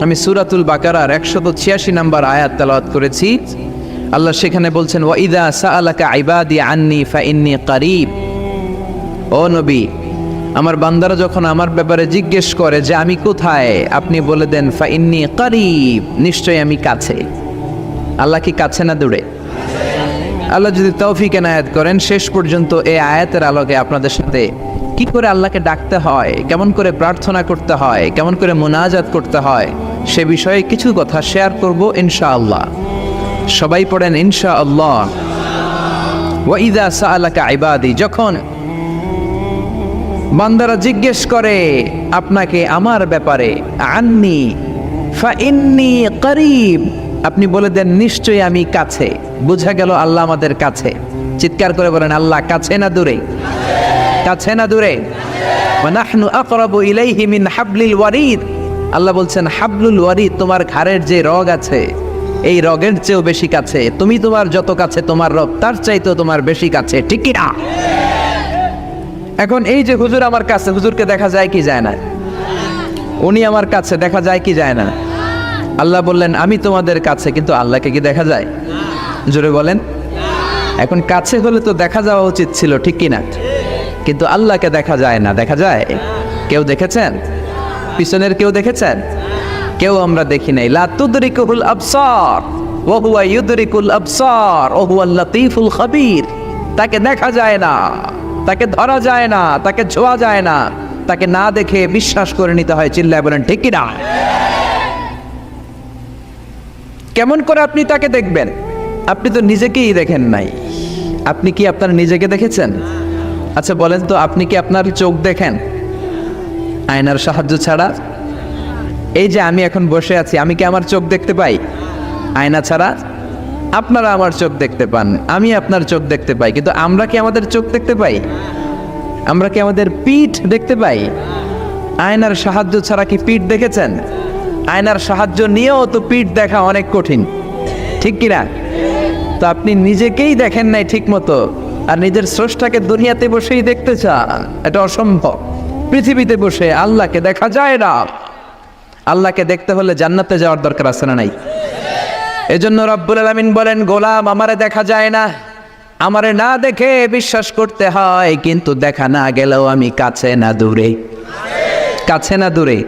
Speaker 1: আমি সূরাতুল বাকারার 186 নম্বর আয়াত তেলাওয়াত করেছি। আল্লাহ সেখানে বলছেন ওয়া ইযা সাআলাকা ইবাদি আন্নী ফাইন্নী করিব। ও নবী, আমার বান্দারা যখন আমার ব্যাপারে জিজ্ঞেস করে যে আমি কোথায়, আপনি বলে দেন ফাইন্নী করিব, নিশ্চয়ই আমি কাছে। আল্লাহ কি কাছে না দূরে? আল্লাহ যদি তৌফিক এনায়েত করেন শেষ পর্যন্ত এই আয়াতের আলোকে আপনাদের সাথে কি করে আল্লাহকে ডাকতে হয়, কেমন করে প্রার্থনা করতে হয়, কেমন করে মুনাজাত করতে হয়, সে বিষয়ে কিছু কথা শেয়ার করব ইনশাআল্লাহ। সবাই পড়েন ইনশাআল্লাহ। ওয়া ইযা সাআলাকা ইবাদি, যখন বান্দারা জিজ্ঞেস করে আপনাকে আমার ব্যাপারে, আন্নি ফাইন্নী করিব, আপনি বলে দেন নিশ্চয়ই আমি কাছে। বোঝা গেল আল্লাহ আমাদের কাছে। চিৎকার করে বলেন আল্লাহ কাছে না দূরে? কাছে না দূরে? ওয়া নাহনু আকরাবু ইলাইহি মিন হাবলিল ওয়ারিদ। আল্লাহ বলছেন হাবলুল ওয়ারিদ, তোমার ঘাড়ের যে রগ আছে এই রগের চেয়েও বেশি কাছে। তুমি তোমার যত কাছে তোমার রব তার চাইতেও তোমার বেশি কাছে। ঠিক কি না? এখন এই যে হুজুর আমার কাছে, হুজুরকে দেখা যায় কি যায় না? উনি আমার কাছে, দেখা যায় কি যায় না? আল্লাহ বললেন আমি তোমাদের কাছে, কিন্তু আল্লাহকে কি দেখা যায়? জোরে বলেন। এখন কাছে হলে তো দেখা যাওয়া উচিত ছিল, ঠিক কি না? কিন্তু আল্লাহকে দেখা যায় না। দেখা যায়? কেউ দেখেছেন? পিছনের কেউ দেখেছেন? কেউ আমরা দেখি নাই। লা তুদরিকুল আবসার ওয়া হুয়া ইউদরিকুল আবসার ওয়া হুয়াল লাতীফুল খাবীর। তাকে দেখা যায় না, তাকে ধরা যায় না, তাকে ছোঁয়া যায় না, তাকে না দেখে বিশ্বাস করে নিতে হয়। চিল্লায় বলেন ঠিক কি না? কেমন করে আপনি তাকে দেখবেন? আপনি তো নিজেকেই দেখেন নাই। আপনি কি আপনার নিজেকে দেখেছেন? আচ্ছা বলেন তো, আপনি কি আপনার চোখ দেখেন আয়নার সাহায্য ছাড়া? এই যে আমি এখন বসে আছি, আমি কি আমার চোখ দেখতে পাই আয়না ছাড়া? আপনারা আমার চোখ দেখতে পান, আমি আপনার চোখ দেখতে পাই, কিন্তু আমরা কি আমাদের চোখ দেখতে পাই? আমরা কি আমাদের পিঠ দেখতে পাই? আয়নার সাহায্য ছাড়া কি পিঠ দেখেছেন? আয়নার সাহায্য নিয়েও তো পিঠ দেখা অনেক কঠিন, ঠিক কিনা? তো আপনি নিজেকেই দেখেন নাই ঠিক মতো, আর নিজের স্রষ্টাকে দুনিয়াতে বসেই দেখতে চান, এটা অসম্ভব। পৃথিবীতে বসে আল্লাহকে দেখা যায় না। আল্লাহকে দেখতে হলে জান্নাতে যাওয়ার দরকার আছে না নাই? এজন্য রব্বুল আলামিন বলেন গোলাম আমারে দেখা যায় না, আমারে না দেখে বিশ্বাস করতে হয়, কিন্তু দেখা না গেলেও আমি কাছে না দূরে। কাছে না দূরে?